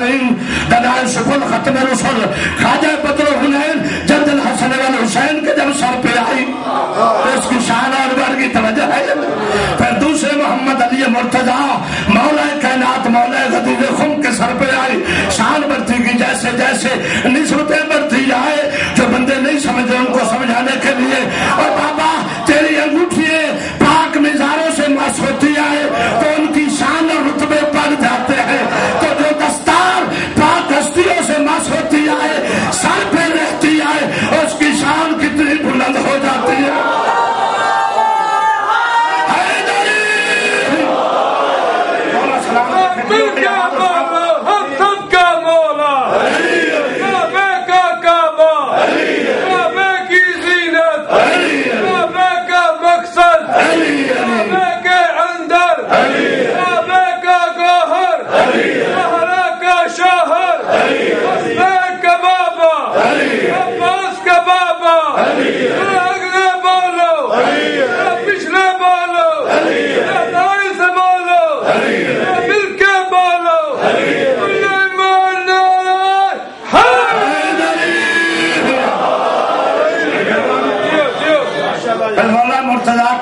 المرسلین دلائل سبل ختم رسل خواجہ بدر حنین جد الحسن والحسین کے جب سر پہ آئی تو اس کی شان اور بار کی توجہ ہے. پھر دوسرے محمد علی مرتضیٰ مولا کائنات مولا غدیر خم کے سر پہ آئی. شان بڑھتی گئی جیسے جیسے نسبتیں بڑھتی جائے جو بندے نہیں سمجھے ان کو سمجھانے کے لیے. اور بابا تیری انگوٹھی پاک مزاروں سے مس ہوتی ہے تو ان کی شان اور رتبے بڑھ جاتے ہیں. تو جو دستار پاک ہستیوں سے مس ہوتی ہے سر پہ رہتی ہے اس کی شان کتنی بلند ہو جاتی ہے.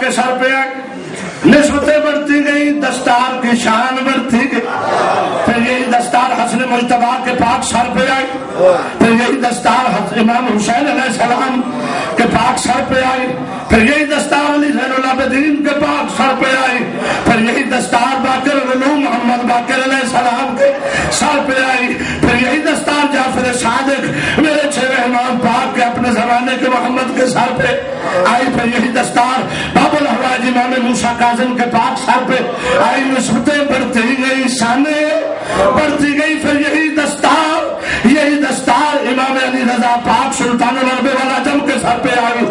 کے سر پہ نسبتیں بڑھتی گئی دستار کی شان بڑھتی گئی. پھر یہی دستار حسن مجتبیٰ کے پاک سر پہ آئی. پھر یہی دستار امام حسین علیہ السلام کے پاک سر پہ آئی. پھر یہی دستار علی زین العابدین کے پاک سر پہ آئی. پھر یہی دستار باقر العلوم محمد باقر علیہ السلام کے سر پہ آئی. پھر یہی دستار جعفر صادق میرے چھویں امام پاک کے اپنے زمانے کے محمد کے سر پہ آئی. پھر یہی دستار باب الحوائج امام موسیٰ کاظم کے پاک سر پہ آئی. نسبتیں بڑھتی گئی شانیں بڑھتی گئی. پھر یہی دستار امام علی رضا پاک سلطان العرب والعجم کے سر پہ آئی.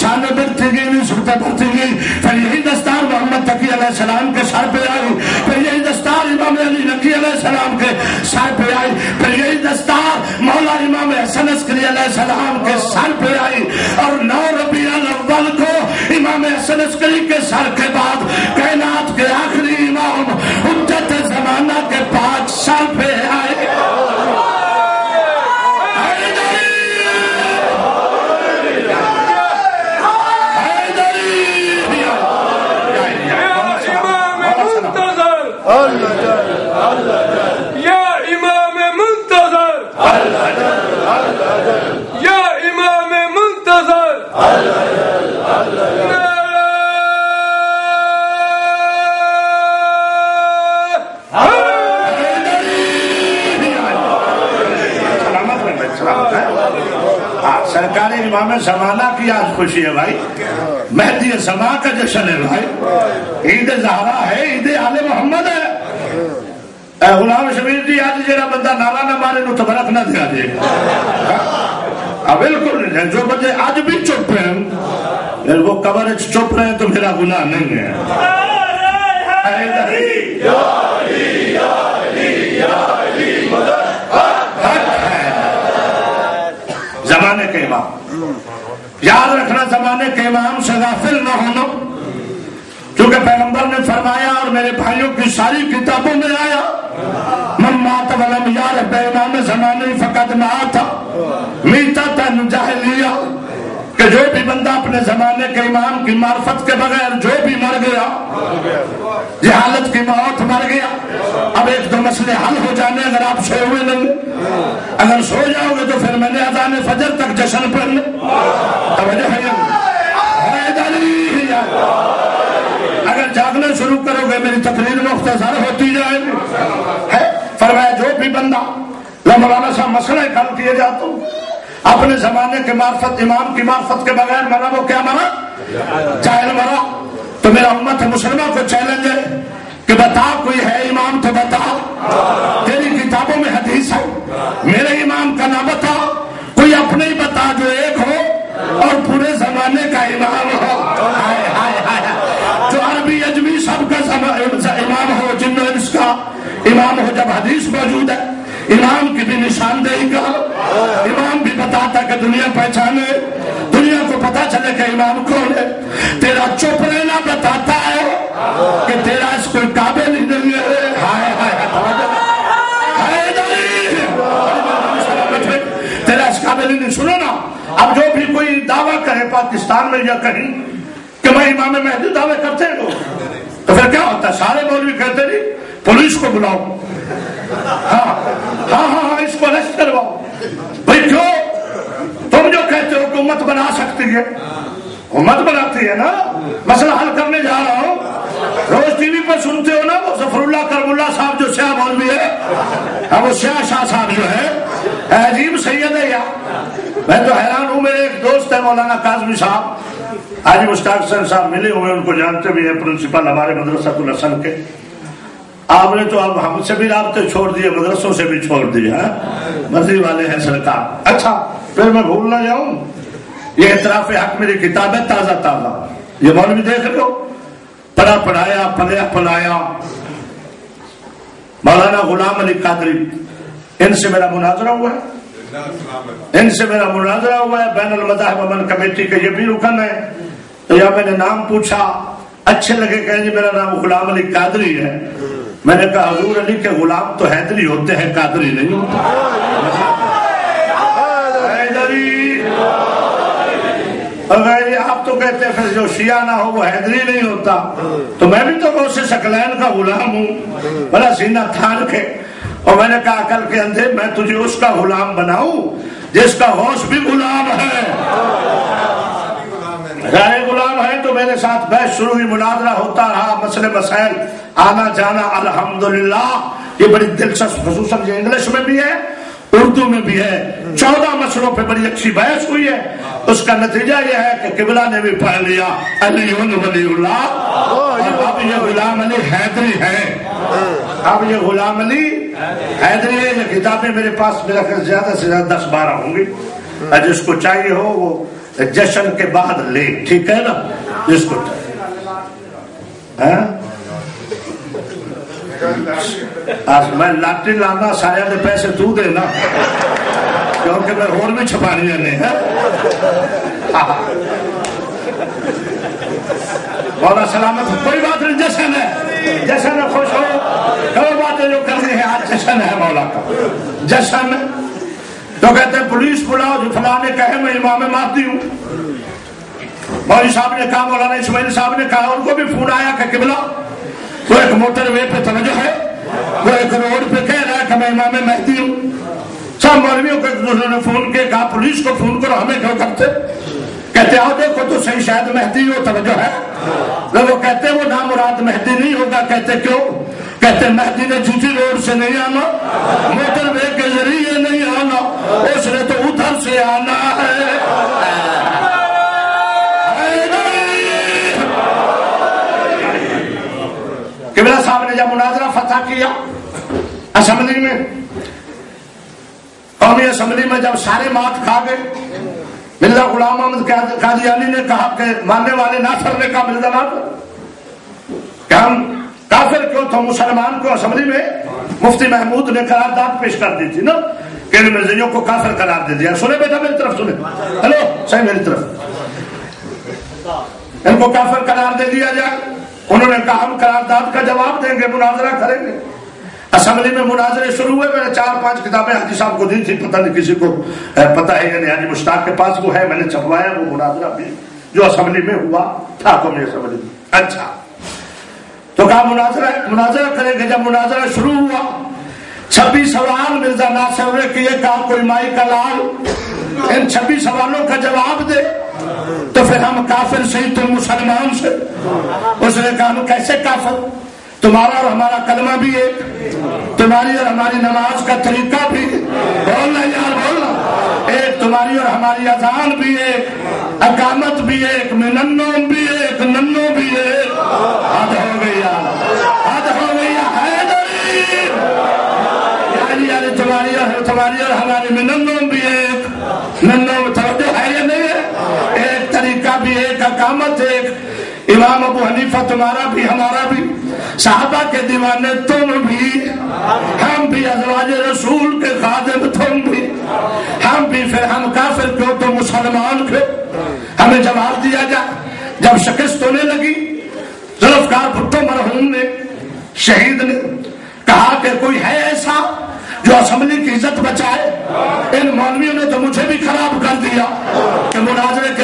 شانیں بڑھتی گئی نسبتیں بڑھتی گئی. پھر یہی دستار محمد تقی علیہ السلام کے سر پہ آئی. پھر یہی دستار امام علی نقی علیہ السلام کے سر پہ آئی. پھر یہی دستار مولا امام حسن عسکری علیہ السلام کے سر پہ آئی. اور 9 ربیع الاول کو امام حسن عسکری کے سر کے بعد کائنات کے آخری امام حجت زمانہ کے پاک سر پہ آئے. سرکار امام زمانہ کی آج خوشی ہے بھائی. مہدی زمان کا جشن ہے بھائی. عید زہرا ہے عید آل محمد ہے. غلام شبیر جی آج جڑا بندہ نعرہ نہ مارے نو تبرک نہ دیا جائے. بالکل نہیں. جو بندے آج بھی چپ ہیں وہ قبر چپ رہے تو میرا گناہ نہیں ہے. زمانے کے امام یاد رکھنا زمانے کے امام سے غافل نہ ہونا کیونکہ پیغمبر نے فرمایا اور میرے بھائیوں کی ساری کتابوں میں آیا من مات ولم یعرف بامام زمانے فقد مات میتۃ جاہلیہ کہ جو بھی بندہ اپنے زمانے کے امام کی معرفت کے بغیر جو بھی مر گیا جہالت کی موت مر گیا. اب 1-2 مسئلے حل ہو جانے اگر آپ سوئے ہوئے نہیں. اگر سو جاؤ گے تو پھر میں نے اذان فجر تک جشن پڑھنے توجہ ہے. اگر جاگنا شروع کرو گے میری تقریر مختصر ہوتی جائے گی. فرمایا جو بھی بندہ مولانا صاحب مسئلہ حل کیے جاتا ہوں اپنے زمانے کے معرفت امام کی معرفت کے بغیر مرا وہ کیا مرا جاہل مرا. تو میرا امت مسلمہ کو چیلنج ہے کہ بتا کوئی ہے امام تو بتا. تیری کتابوں میں حدیث ہے میرے امام کا نہ بتا. کوئی اپنے ہی بتا جو ایک ہو اور پورے زمانے کا امام ہو. جو عربی اجمی سب کا امام ہو جن و انس کا امام ہو. جب حدیث موجود ہے امام کی بھی نشاندہی کا امام بھی بتاتا کہ دنیا پہچانے دنیا کو پتا چلے کہ امام کون ہے. تیرا چپ رہنا بتاتا ہے کہ تیرا اس کوئی قابل ہی نہیں ہے. پاکستان میں یا کہیں کہ میں امام مہدی دعوے کرتے ہو تو پھر کیا ہوتا ہے؟ سارے مولوی کہتے نہیں پولیس کو بلاؤ، ہاں اس کو اریسٹ کرواؤ. بھائی کیوں؟ تم جو کہتے ہو کہ امت بنا سکتی ہے، امت بناتی ہے نا. مسئلہ حل کرنے جا رہا ہوں. روز ٹی وی پر سنتے ہو نا وہ ظفر اللہ کرم اللہ صاحب جو سیاہ مولوی ہے، وہ سیاہ شاہ صاحب جو ہے عجیب سید ہے. یا میں تو حیران ہوں. میرے ایک دوست ہے مولانا کاظمی صاحب، حاجی مشتاق حسین صاحب ملے ہوئے، ان کو جانتے بھی ہیں، پرنسپل ہمارے مدرسۃ الحسن کے. آپ نے تو اب ہم سے بھی رابطے چھوڑ دیے، مدرسوں سے بھی چھوڑ دیے، مرضی والے ہیں سرکار. اچھا پھر میں بھول نہ جاؤں، یہ اعتراف حق میری کتاب ہے تازہ تازہ، یہ مولوی دیکھ لو، پڑھا پڑھایا پلیا پلایا. مولانا غلام علی قادری، ان سے میرا مناظرہ ہوا ہے، بین المذاہب امن کمیٹی کے یہ بھی رکن ہے. تو یا میں نے نام پوچھا، اچھے لگے کہ جی میرا نام غلام علی قادری ہے. میں نے کہا حضور علی کے غلام تو حیدری ہوتے ہیں، قادری نہیں ہوتے. آپ تو کہتے ہیں پھر جو شیعہ نہ ہو وہ حیدری نہیں ہوتا. تو میں بھی تو غوث ثقلین کا غلام ہوں، بڑا سینہ تھان کے. اور میں نے کہا عقل کے اندھے، میں تجھے اس کا غلام بناؤں جس کا غوث بھی غلام ہے. غلام ہے. تو میرے ساتھ بحث شروع ہوئی، مناظرہ ہوتا رہا، مسئلے مسائل آنا جانا. الحمدللہ یہ بڑی دلچسپ، خصوصاً یہ انگلش میں بھی ہے اردو میں بھی ہے. 14 مسئلوں پہ بڑی اچھی بحث ہوئی ہے. اس کا نتیجہ یہ ہے کہ قبلہ نے بھی پڑھ لیا علی ولی اللہ. اب یہ غلام علی حیدری ہے، اب یہ غلام علی حیدری ہے. یہ کتابیں میرے پاس میرا خیال زیادہ سے زیادہ 10-12 ہوں گی. جس کو چاہیے ہو وہ جشن کے بعد لے، ٹھیک ہے نا؟ جس کو میں لاٹری لانا سایہ نے پیسے تو دے نا، کیونکہ میں اور بھی چھپانی نہیں ہے. مولا سلامت، کوئی بات نہیں، جشن ہے، جشن ہے، خوش ہو. کوئی باتیں جو کرنی ہے، آج جشن ہے مولا کا جشن. تو کہتے ہیں پولیس بلاؤ، جو فلاں نے کہے میں امام مہدی ہوں. مولوی صاحب نے کہا، مولانا اسماعیل صاحب نے کہا، ان کو بھی فون آیا کہ قبلہ وہ ایک موٹر وے پہ توجہ ہے، وہ ایک روڈ پہ کہہ رہا ہے کہ میں امام مہدی ہوں. سب مولویوں کو ایک دوسرے نے فون کیا، کہا پولیس کو فون کرو، ہمیں کیوں کرتے؟ کہتے آؤ دیکھو تو صحیح شاید مہدی ہو، توجہ ہے. وہ کہتے وہ نامراد مہدی نہیں ہوگا. کہتے کیوں؟ کہتے مہدی نے جی روڈ سے نہیں آنا، موٹر وے کے ذریعے نہیں آنا، اس نے تو ادھر سے آنا ہے. قبلہ صاحب نے جب مناظرہ فتح کیا اسمبلی میں، قومی اسمبلی میں، جب سارے مات کھا گئے، مرزا غلام احمد قادیانی نے کہا کہ ماننے والے ناصر نے کہا مرزا ناصر کہ ہم کافر کیوں تھے؟ مسلمان کو اسمبلی میں مفتی محمود نے قرارداد پیش کر دی تھی نا کہ ان مرزائیوں کو کافر قرار دے دیا. سنے بیٹا میری طرف سنے، ہلو صحیح میری طرف، ان کو کافر قرار دے دیا جائے. انہوں نے کہا ہم قرارداد کا جواب دیں گے، مناظرہ کریں گے. اسمبلی میں مناظرے شروع ہوئے. میں نے 4-5 کتابیں حاجی صاحب کو دی تھی، پتہ نہیں کسی کو پتہ ہے یا نہیں. حاجی مشتاق کے پاس وہ ہے، میں نے چھپوایا وہ مناظرہ بھی جو اسمبلی میں ہوا تھا، قومی اسمبلی میں. اچھا تو کہا مناظرہ کریں گے. جب مناظرہ شروع ہوا 26 سوال مرزا ناصر نے کیے. کہا کوئی مائی کا لال ان 26 سوالوں کا جواب دے تو پھر ہم کافر سے ہی تم مسلمان سے. اس نے کہا ہم کیسے کافر؟ تمہارا اور ہمارا کلمہ بھی ایک، تمہاری اور ہماری نماز کا طریقہ بھی، بولنا یار بولنا ایک، تمہاری اور ہماری اذان بھی ایک، اقامت بھی ایک، مننوں بھی ایک، ننوں بھی ایک. حد ہو گئی یار، حد ہو گئی حیدری. یعنی تمہاری اور ہماری مننوں بھی ایک، ننوں توجہ ہے یا نہیں ہے؟ ایک طریقہ بھی ایک، اقامت ایک. امام ابو حنیفہ تمہارا بھی ہمارا بھی، صحابہ کے دیوانے تم بھی، ہم بھی ازواج رسول کے خادم تم بھی، ہم بھی. پھر ہم کافر کیوں تو مسلمان کیوں؟ ہمیں جواب دیا جائے. جب شکست ہونے لگی، ذوالفقار بھٹو مرحوم نے، شہید نے کہا کہ کوئی ہے ایسا جو اسمبلی کی عزت بچائے؟ ان مولویوں نے تو مجھے بھی خراب کر دیا کہ مناظرے کے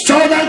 14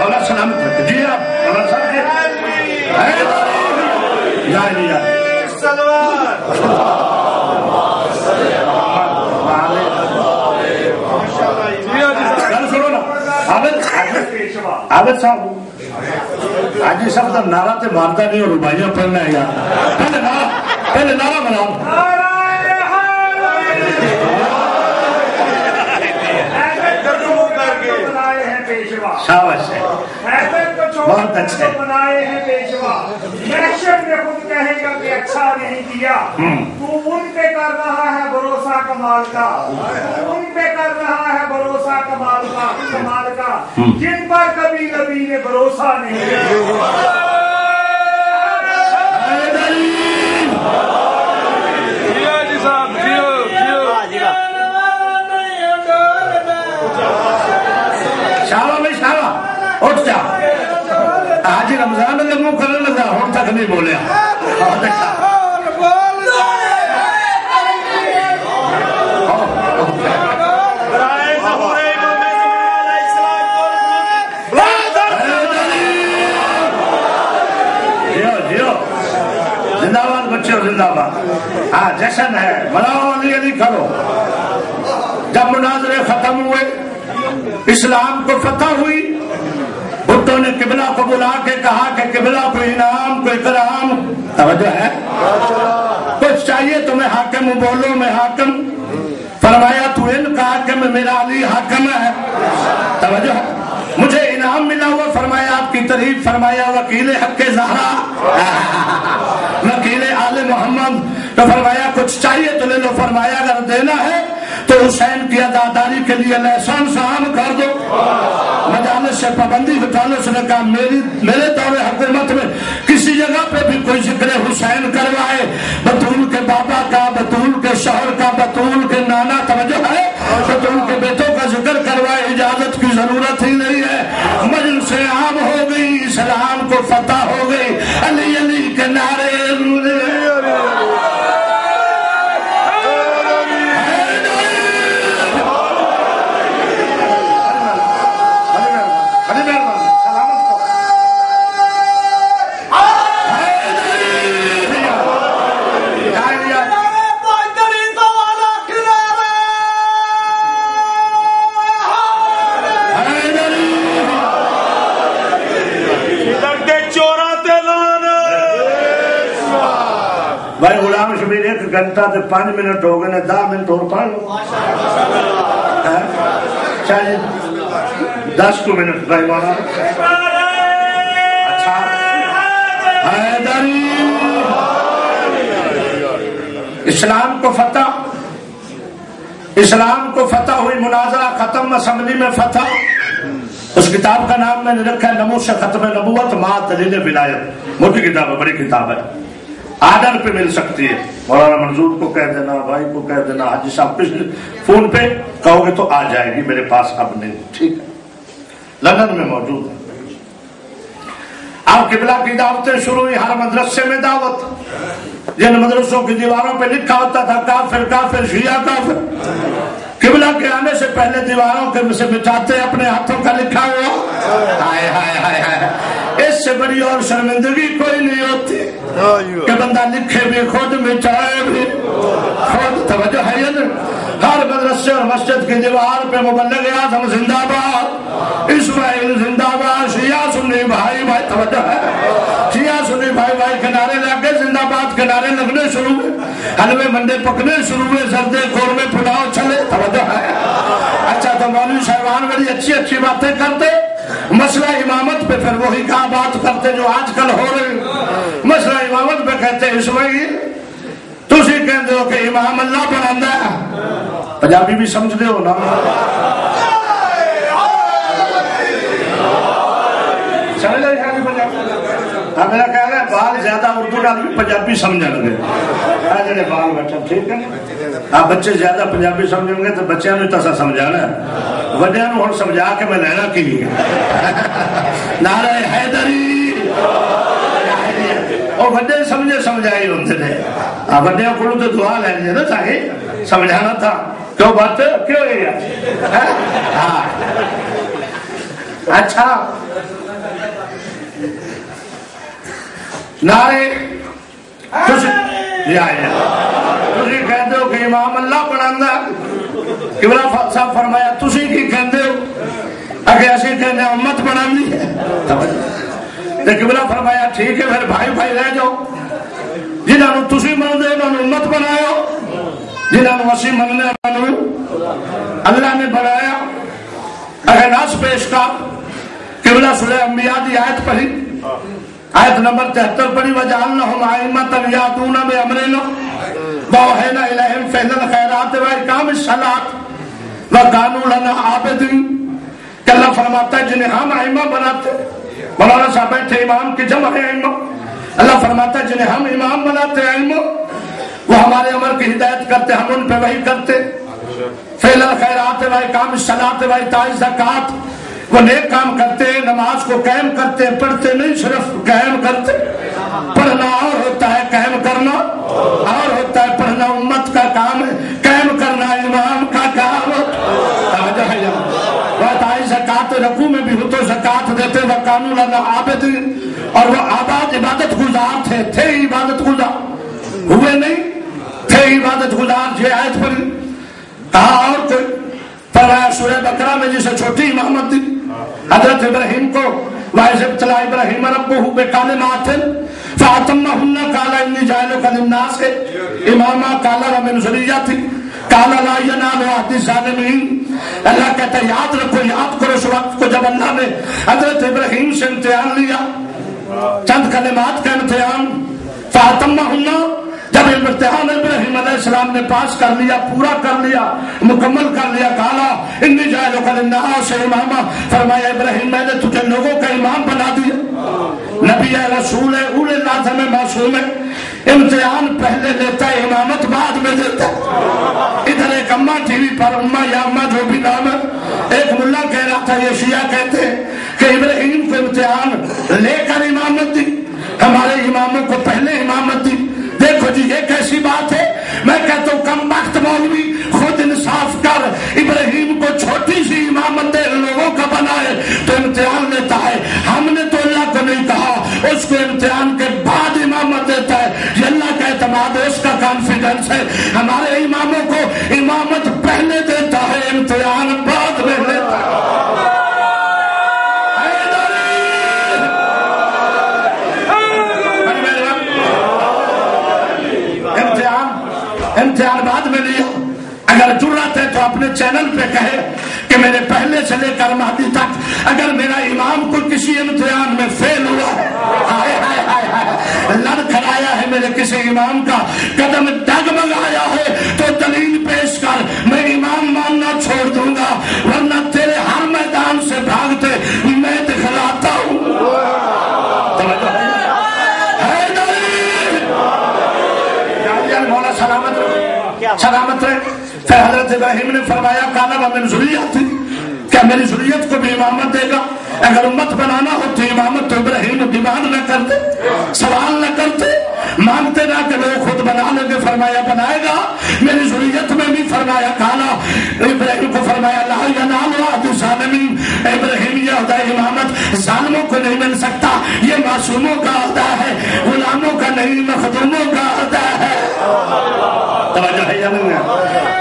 مولا سلامت جی آپ مولا صاحب عابد صاحب حاجی صاحب تو نعرہ تے مارتا نہیں اور ربائیاں پڑھنا ہے یار پہلے نعرہ بناؤ شاباش ہے بہت اچھے بنائے ہیں پیشوا محشر میں خود کہے گا کہ اچھا نہیں کیا تو ان پہ کر رہا ہے بھروسہ کمال کا ان پہ کر رہا ہے بھروسہ کمال کا جن پر کبھی نبی نے بھروسہ نہیں کیا اٹھ جا آج رمضان میں لگوں کرنے لگا ہوں تک نہیں بولیا زندہ باد بچے زندہ باد ہاں جشن ہے مناؤ علی علی کرو جب مناظرے ختم ہوئے اسلام کو فتح ہوئی بھٹو نے قبلہ کو بلا کے کہا کہ قبلہ کو انعام کو اکرام توجہ ہے کچھ چاہیے تمہیں حاکم بولو میں حاکم فرمایا تو ان کا حاکم میرا علی حاکم ہے توجہ ہے مجھے انعام ملا ہوا فرمایا آپ کی تعریف فرمایا وکیل حق زہرا وکیل آل محمد تو فرمایا کچھ چاہیے تو لے لو فرمایا اگر دینا ہے تو حسین کی عزاداری کے لیے لحسن عام کر دو مجالس سے پابندی ہٹا لو اس نے کہا میرے دور حکومت میں کسی جگہ پہ بھی کوئی ذکر حسین کروائے بطول کے بابا کا بطول کے شوہر کا بطول کے نانا توجہ ہے بطول کے بیٹوں کا ذکر کروائے اجازت کی ضرورت ہی نہیں ہے مجلس عام ہو گئی اسلام کو فتح ہو گئی علی علی کے نعرے بھائی غلام شبیر 1 گھنٹہ تے 5 منٹ ہو گئے 10 منٹ اور پڑھ لو چاہیے 10 کو منٹ بھائی مولانا اچھا حیدری اسلام کو فتح ہوئی مناظرہ ختم اسمبلی میں فتح اس کتاب کا نام میں نے رکھا ہے نموش ختم نبوت ما دلیل ولایت موٹی کتاب ہے بڑی کتاب ہے آرڈر پہ مل سکتی ہے مولانا منظور کو کہہ دینا بھائی کو کہہ دینا حاجی صاحب فون پہ کہو گے تو آ جائے گی میرے پاس اب نہیں ٹھیک ہے لندن میں موجود ہے اب قبلہ کی دعوتیں شروع ہوئی ہر مدرسے میں دعوت جن مدرسوں کی دیواروں پہ لکھا ہوتا تھا کافر کافر شیعہ کافر قبلہ کے آنے سے پہلے دیواروں کے سے بچاتے اپنے ہاتھوں کا لکھا ہوا ہائے ہائے ہائے ہائے اس سے بڑی اور شرمندگی کوئی نہیں ہوتی کہ بندہ لکھے بھی خود مٹائے بھی خود توجہ ہے ہر مدرسے اور مسجد کی دیوار پہ مبلغ اعظم زندہ باد اسماعیل زندہ باد شیعہ سنی بھائی بھائی توجہ ہے شیعہ سنی بھائی بھائی کے نعرے لگے زندہ باد کے نعرے لگنے شروع ہوئے حلوے منڈے پکنے شروع ہوئے زردے خور میں پلاؤ چلے توجہ ہے اچھا تو مولوی صاحبان بڑی اچھی اچھی باتیں کرتے مسئلہ امامت پہ پھر وہی کہاں بات کرتے جو آج کل ہو رہے مسئلہ امامت پہ کہتے اسماعیل تسی کہتے ہو کہ امام اللہ بنانا ہے پنجابی بھی سمجھ دے ہو نا میرا کہنا ہے بال زیادہ اردو ڈالی پنجابی سمجھ لگے جڑے بال بیٹھا ٹھیک ہے آپ بچے زیادہ پنجابی سمجھیں گے تو بچیاں نو تسا سمجھانا ہے وڈیاں نو ہن سمجھا کے میں لینا کی نعرہ حیدری اور وڈے سمجھے سمجھائی ہوندے نے وڈیاں کولوں تے دعا لینی ہے نا چاہے سمجھانا تھا تو بات کیوں ہے ہاں اچھا نعرے تسی کہتے ہو کہ امام اللہ پڑھانا قبلہ صاحب فرمایا تسی کی کہتے ہو اگر ایسے کہنے امت بنانی ہے قبلہ فرمایا ٹھیک ہے پھر بھائی بھائی رہ جاؤ جنہوں تسی من دے انہوں امت بنایا جنہوں وسیع مننے اللہ نے بنایا اگر ناس پیش کا قبلہ سورہ انبیاء دی آیت پڑھی آیت نمبر 73 پڑھی وَجَعَلْنَهُمْ أَئِمَّةً يَهْدُونَ بِأَمْرِنَا وَأَوْحَيْنَا إِلَيْهِمْ فِعْلَ الْخَيْرَاتِ وَإِقَامِ الصَّلَاةِ وَكَانُوا لَنَا عَابِدِينَ کہ اللہ فرماتا ہے جنہیں ہم ائمہ بناتے مولانا صاحب بیٹھے امام کی جمع ہے ائمہ اللہ فرماتا ہے جنہیں ہم امام بناتے ائمہ وہ ہمارے عمل کی ہدایت کرتے ہم ان پہ وحی کرتے فعل الخیرات وإقام الصلاۃ وإیتاء الزکوٰۃ وہ نیک کام کرتے نماز کو قائم کرتے پڑھتے نہیں صرف قائم کرتے پڑھنا اور ہوتا ہے قائم کرنا اور ہوتا ہے پڑھنا امت کا کام ہے قائم کرنا امام کا کام وإیتاء الزکوٰۃ رکوع میں بھی ہو تو زکوٰۃ دیتے وَكَانُوا لَنَا عَابِدِينَ اور وہ آباد عبادت گزار تھے عبادت گزار ہوئے نہیں تھے عبادت گزار یہ آیت پڑھی کہا اور کوئی فرمایا سورہ بقرہ میں جسے چھوٹی امامت دی حضرت ابراہیم کو وَإِذِ ابْتَلَىٰ إِبْرَاهِيمَ رَبُّهُ بِكَلِمَاتٍ فَأَتَمَّهُنَّ قَالَ إِنِّي جَاعِلُكَ لِلنَّاسِ إِمَامًا قَالَ وَمِنْ ذُرِّيَّتِي قَالَ لَا يَنَالُ عَهْدِي الظَّالِمِينَ اللہ کہتا ہے یاد رکھو یاد کرو اس وقت کو جب اللہ نے حضرت ابراہیم سے امتحان لیا چند کلمات کا امتحان فَأَتَمَّهُنَّ جب امتحان ابراہیم علیہ السلام نے پاس کر لیا پورا کر لیا مکمل کر لیا کہا انی جاعلک للناس اماما فرمایا ابراہیم میں نے تجھے لوگوں کا امام بنا دیا نبی ہے رسول ہے اولے لازم ہے معصوم ہے امتحان پہلے لیتا ہے امامت بعد میں دیتا ہے ادھر ایک اماں ٹی وی پر اماں یا اماں جو بھی نام ہے ایک ملا کہہ رہا تھا یہ شیعہ کہتے ہیں کہ ابراہیم کو امتحان لے کر امامت دی ہمارے اماموں کو پہلے امامت دی دیکھو جی یہ کیسی بات ہے میں کہتا ہوں کم وقت مولوی خود انصاف کر ابراہیم کو چھوٹی سی امامت لوگوں کا بنائے تو امتحان لیتا ہے ہم نے تو اللہ کو نہیں کہا اس کو امتحان کے بعد امامت دیتا ہے یہ اللہ کا اعتماد ہے اس کا کانفیڈنس ہے ہمارے اماموں کو امامت پہلے دیتا ہے امتحان بعد میں لیتا ہے امتحان بعد میں لیا اگر جرات ہے تو اپنے چینل پہ کہے کہ میرے پہلے سے لے کر مہدی تک اگر میرا امام کو کسی امتحان میں فیل ہوا ہے ہائے ہائے ہائے ہائے لڑ کھڑایا ہے میرے کسی امام کا قدم ڈگمگایا ہے تو دلیل پیش کر میں امام ماننا چھوڑ دوں گا ورنہ تیرے ہر میدان سے بھاگتے میں دکھلاتا ہوں سلامت رہے پھر حضرت ابراہیم نے فرمایا کالا ومن ذریتی کیا میری ذریت کو بھی امامت دے گا اگر امت بنانا ہو تو امامت تو ابراہیم ڈیمانڈ نہ کرتے سوال نہ کرتے مانگتے نہ کہ لوگ خود بنا لیں گے فرمایا بنائے گا میری ذریت میں بھی فرمایا کالا ابراہیم کو فرمایا لا ینال عہد الظالمین ابراہیم یہ عہدہ امامت ظالموں کو نہیں مل سکتا یہ معصوموں کا عہدہ ہے غلاموں کا نہیں مخدوموں کا عہدہ ہے توجہ ہے یا نہیں ہے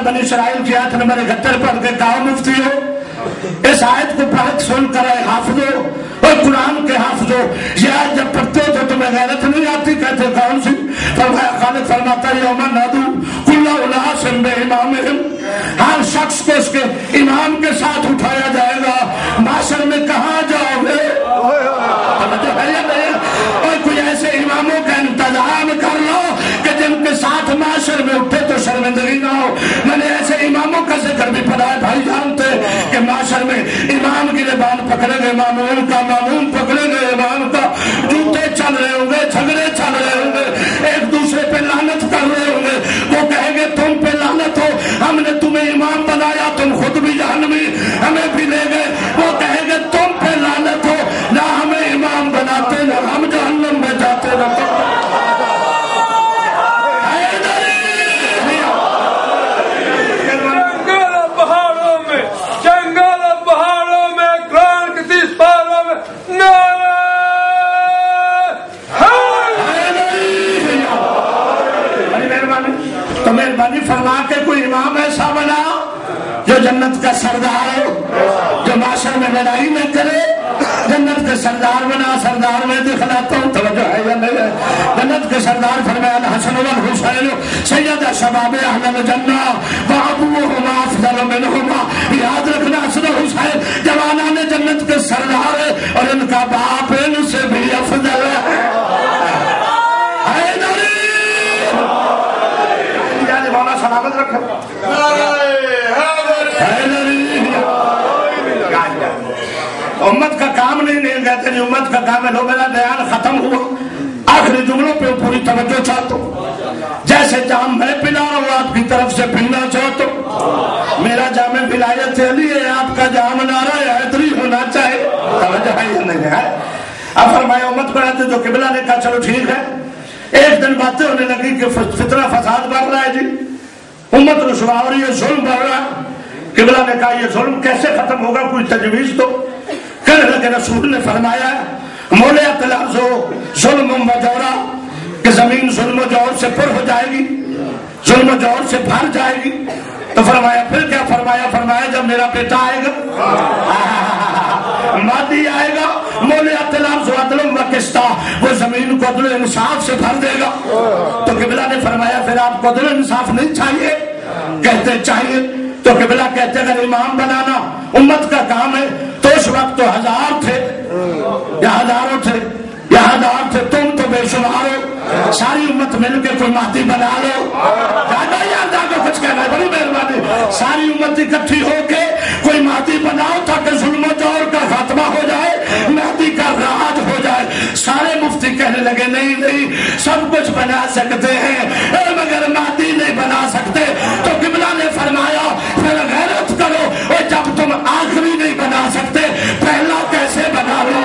بنی اسرائیل کی آیت نمبر 71 پڑھ کے کہا مفتی ہو اس آیت کو پڑھ سن کر حافظو اور قرآن کے حافظو یہ آیت جب پڑھتے ہو تو تمہیں غیرت نہیں آتی کہتے کون سی فرمایا خالق فرماتا ہے یوم نادو کل اناس بامامہم ہر شخص کو اس کے امام کے ساتھ اٹھایا جائے گا معاشر میں کہاں جاؤ گے اور کوئی ایسے اماموں کا انتظام کر لو کہ جن کے ساتھ معاشر میں اٹھے تو شرمندگی نہ ہو میں نے ایسے اماموں کا ذکر بھی پڑھا ہے بھائی جانتے کہ معاشر میں امام کی زبان پکڑیں گے مامون کا مامون پکڑیں گے امام کا جوتے چل رہے ہوں گے جھگڑے چل رہے ہوں گے ایک دوسرے پہ لعنت کر رہے ہوں گے وہ کہیں گے تم پہ لعنت ہو ہم نے تمہیں امام بنایا تم خود بھی جہنمی ہمیں بھی لے گئے وہ کہیں گے جنت کا سردار ہو، جو معاشر میں لڑائی نہ کرے، جنت کے سردار بنا، سردار میں دکھلاتا ہوں، توجہ ہے یا نہیں ہے؟ جنت کے سردار فرمایا الحسن والحسین سید شباب اہل الجنہ وابوہما افضل منہما، یاد رکھنا حسن حسین جوانان جنت کے سردار ہے اور ان کا باپ ان سے بھی افضل ہے۔ مولا سلامت رکھے۔ امت کا کام نہیں کہتے نہیں، امت کا کام ہے۔ لو میرا بیان ختم ہوا، آخری جملوں پہ پوری توجہ چاہتا ہوں۔ جیسے جام میں پلا رہا ہوں آپ کی طرف سے پینا چاہتا ہوں، میرا جام ولایت علی ہے، آپ کا جام نعرہ حیدری ہونا چاہیے، توجہ ہے یا نہیں ہے؟ اب فرمایا امت بناتے جو قبلہ نے کہا چلو ٹھیک ہے۔ ایک دن باتیں ہونے لگی کہ فتنہ فساد بڑھ رہا ہے جی، امت رسوا اور یہ ظلم بڑھ رہا ہے۔ قبلہ نے کہا یہ ظلم کیسے ختم ہوگا، کوئی تجویز تو؟ کہنے لگے رسول نے فرمایا مولیات الارض ظلم و جورا، کہ زمین ظلم و جور سے پر ہو جائے گی، ظلم و جور سے بھر جائے گی۔ تو فرمایا پھر کیا فرمایا؟ فرمایا جب میرا بیٹا آئے گا، مادی آئے گا، مولیات الارض عدل و قسط، وہ زمین کو عدل و انصاف سے بھر دے گا۔ تو قبلہ نے فرمایا پھر آپ کو عدل و انصاف نہیں چاہیے؟ کہتے چاہیے۔ تو قبلہ کہتے اگر امام بنانا امت کا کام ہے تو اس وقت تو ہزار تھے یا ہزاروں تھے یا ہزار تھے، تم تو بے شمار ہو، ساری امت مل کے کوئی مہدی بنا لو۔ کچھ کہنا ہے، بڑی مہربانی، ساری امت اکٹھی ہو کے کوئی مہدی بناؤ تاکہ ظلم و جور کا خاتمہ ہو جائے، مہدی کا راج ہو جائے۔ سارے مفتی کہنے لگے نہیں نہیں، سب کچھ بنا سکتے ہیں مگر مہدی نہیں بنا سکتے۔ تو قبلہ نے فرمایا پھر غیرت کرو، اور جب تم آخری نہیں بنا سکتے پہلا کیسے بنا لو؟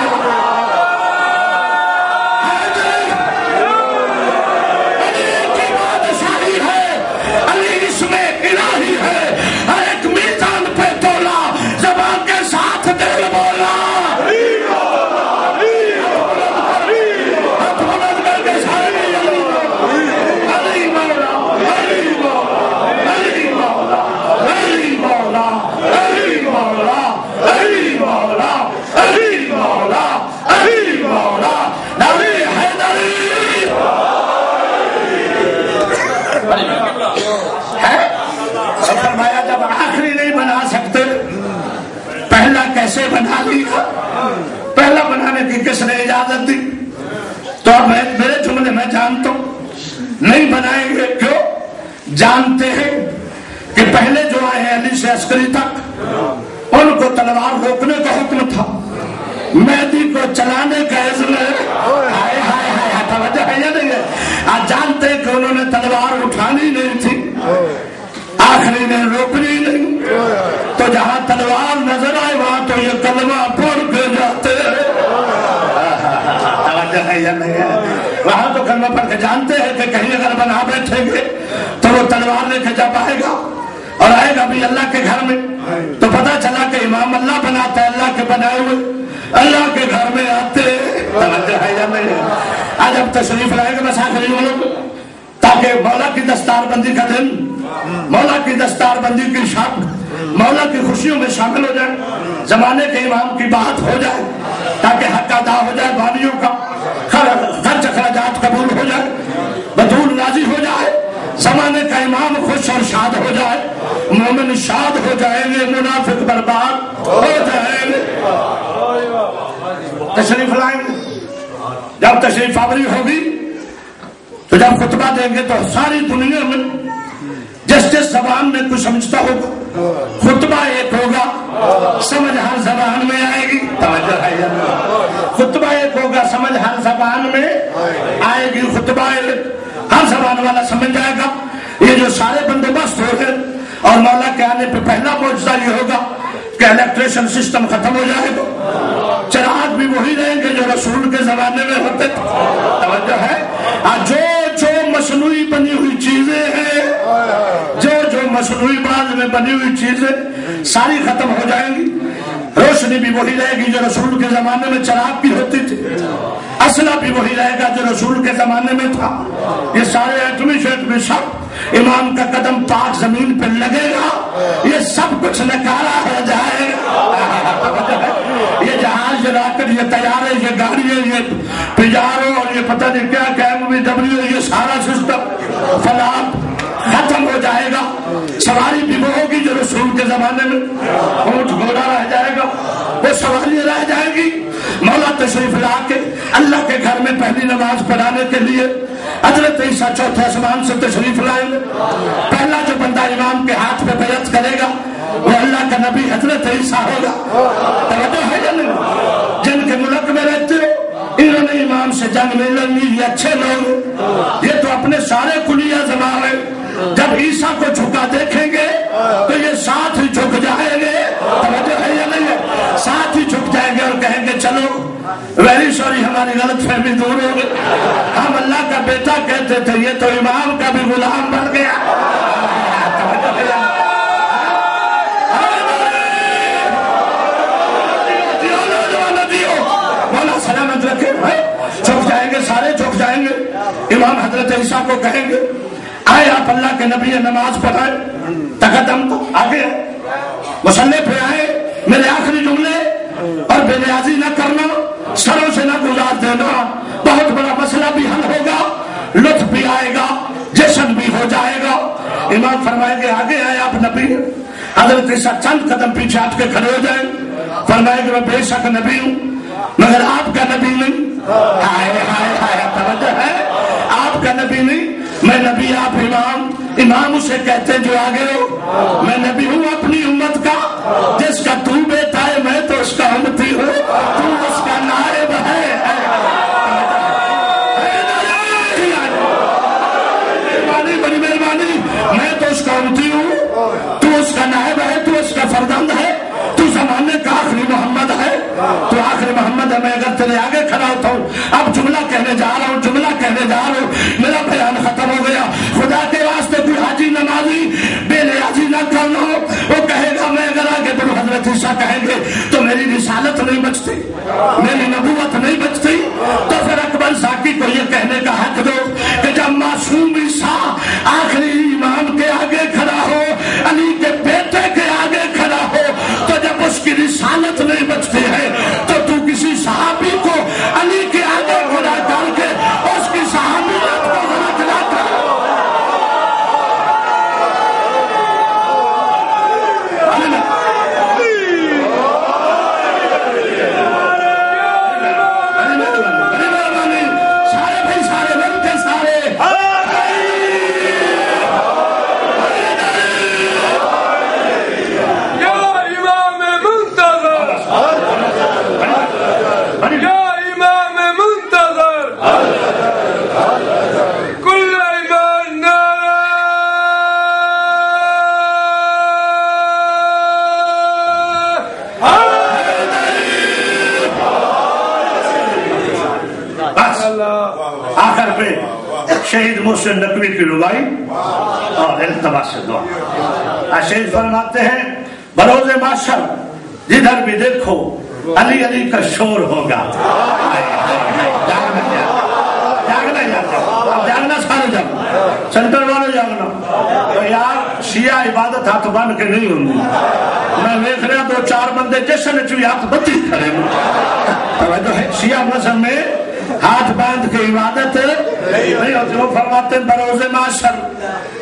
فرمایا جب آخری نہیں بنا سکتے پہلا کیسے بنا لیا؟ پہلا بنانے کی کس نے اجازت دی؟ تو اب میرے جملے میں جانتا ہوں نہیں بنائیں گے، کیوں؟ جانتے ہیں کہ پہلے جو آئے ہیں علی سے عسکری تک ان کو تلوار روکنے کا حکم تھا، مہدی کو چلانے کا اذن ہے۔ ہائے ہائے ہائے، توجہ ہے یا نہیں ہے؟ آج جانتے کہ انہوں نے تلوار اٹھانی نہیں تھی، آخری نے روکنی نہیں، تو جہاں تلوار نظر آئے وہاں تو یہ کلمہ پڑھ کے جاتے ہیں، توجہ ہے یا نہیں ہے؟ وہاں تو کلمہ پڑھ کے جانتے ہیں کہ کہیں اگر بنا بیٹھیں گے تو وہ تلوار لے کے جب آئے گا اور آئے گا بھی اللہ کے گھر میں، تو پتا چلا کہ امام اللہ بناتا ہے، اللہ کے بنائے ہوئے اللہ کے گھر میں آتے ہیں، توجہ ہے یا نہیں ہے؟ آج اب تشریف لائے گا بس آخری والوں کو، تاکہ مولا کی دستار بندی کا دن، مولا کی دستار بندی کی شب، مولا کی خوشیوں میں شامل ہو جائے، زمانے کے امام کی بات ہو جائے، تاکہ حق ادا ہو جائے، بانیوں کا خرچ اخراجات قبول ہو جائے، بطول راضی ہو جائے، زمانے کا امام خوش اور شاد ہو جائے، مومن شاد ہو جائیں گے، منافق برباد ہو جائیں گے۔ تشریف لائیں گے، جب تشریف آوری ہوگی تو جب خطبہ دیں گے تو ساری دنیا میں جس جس زبان میں کچھ سمجھتا ہوگا خطبہ ایک ہوگا، سمجھ ہر زبان میں آئے گی، توجہ ہے یا نہیں؟ خطبہ ایک ہوگا، سمجھ ہر زبان میں آئے گی، خطبہ ایک، ہر زبان والا سمجھ جائے گا۔ یہ جو سارے بندوبست ہو گئے اور مولا کے آنے پہ پہلا معجزہ یہ ہوگا کہ الیکٹریشن سسٹم ختم ہو جائے گا، چراغ بھی وہی رہیں گے جو رسول کے زمانے میں ہوتے تھے، توجہ ہے؟ جو مصنوعی بنی ہوئی چیزیں ہیں، جو مصنوعی بعد میں بنی ہوئی چیزیں ساری ختم ہو جائیں گی، روشنی بھی وہی رہے گی جو رسول کے زمانے میں چراغ کی ہوتی تھی، اسلحہ بھی وہی رہے گا جو رسول کے زمانے میں تھا۔ یہ سارے ایٹمی شیٹمی سب امام کا قدم پاک زمین پہ لگے گا، یہ سب کچھ نکارا ہو جائے گا۔ یہ جہاز، یہ راکٹ، یہ طیارے، یہ گاڑیاں، یہ پیجارو اور یہ پتہ نہیں کیا BMW، یہ سارا سسٹم فلاح ختم ہو جائے گا۔ سواری بھی وہ ہوگی جو رسول کے زمانے میں، اونٹ گھوڑا رہ جائے گا، وہ سواری رہ جائے گی۔ مولا تشریف لا کے اللہ کے گھر میں پہلی نماز پڑھانے کے لیے حضرت عیسیٰ چوتھے آسمان سے تشریف لائیں گے۔ پہلا جو بندہ امام کے ہاتھ پہ بیعت کرے گا وہ اللہ کا نبی حضرت عیسیٰ ہوگا۔ توجہ ہے یا نہیں؟ جن کے ملک میں رہتے ہو انہوں نے امام سے جنگ نہیں لڑنی، یہ اچھے لوگ، یہ تو اپنے سارے کلیہ جمع ہے۔ جب عیسیٰ کو جھکا دیکھیں گے تو یہ ساتھ ہی جھک جائیں گے۔ توجہ ہے یا نہیں؟ ساتھ ہی جھک جائیں گے اور کہیں گے چلو ویری سوری، ہماری غلط فہمی دور ہو گئی، ہم اللہ کا بیٹا کہتے تھے، یہ تو امام کا بھی غلام بن گیا۔ مولا سلامت رکھے، جھک جائیں گے، سارے جھک جائیں گے۔ امام حضرت عیسیٰ کو کہیں گے آئے آپ اللہ کے نبی، نماز پڑھائے، تقدم تو آگے مصلی پہ آئے، میرے آخری جملے اور بے نیازی نہ کرنا، سروں سے نہ گزار دینا، بہت بڑا مسئلہ بھی حل ہوگا، لطف بھی آئے گا، جشن بھی ہو جائے گا۔ امام فرمائیں گے آگے آئے آپ نبی۔ حضرت عیسیٰ چند قدم پیچھے ہٹ کے کھڑے ہو جائیں، فرمائیں گے میں بے شک نبی ہوں مگر آپ کا نبی نہیں۔ ہائے ہائے ہائے، توجہ ہے، آپ کا نبی نہیں، میں نبی، آپ امام۔ امام اسے کہتے ہیں جو آگے ہو، میں نبی ہوں اپنی امت کا، جس کا تو بیٹا ہے میں تو اس کا امتی ہوں، تو اس کا نائب ہے۔ بڑی مہربانی، میں تو اس کا امتی ہوں، تو اس کا نائب ہے، تو اس کا فرزند ہے، تو زمانے کا آخری محمد ہے، تو آخری محمد ہے۔ میں اگر تیرے آگے کھڑا ہوتا ہوں، اب جملہ کہنے جا رہا ہوں، جملہ کہنے جا رہا ہوں، میرا بیان ختم ہو گیا۔ خدا کے واسطے کوئی حاجی نمازی بے نیازی نہ کرنا، وہ کہے گا میں اگر آگے بڑھوں، حضرت عیسیٰ کہیں گے تو میری رسالت نہیں بچتی، میری نبوت نہیں بچتی، تو پھر اکبر ذاکی کو یہ کہنے کا حق دو کہ جب معصوم عیسیٰ آخری امام کے آگے کھڑا ہو، علی کے بیٹے کے آگے کھڑا ہو، تو جب اس کی رسالت نہیں بچتی ہے تو کسی صحابی کو علی کے آگے کھڑا کر کے اس کی صحابیت کو غلط نہ کر۔ سارے بھائی سارے مل کے سارے آخر پہ شہید محسن نقوی کی ربائی اور التماس سے دعا۔ شہید فرماتے ہیں بروز معاشر جدھر بھی دیکھو علی علی کا شور ہوگا۔ جاگنا سارے جاگنا، سینٹر والے جاگنا۔ تو یار شیعہ عبادت ہاتھ بن کے نہیں ہوں گی، میں دیکھ رہا دو چار بندے جشن چوئی ہاتھ بتی کھڑے ہیں۔ شیعہ مذہب میں ہاتھ باندھ کے عبادت نہیں ہوتی۔ وہ فرماتے ہیں بروز معاشر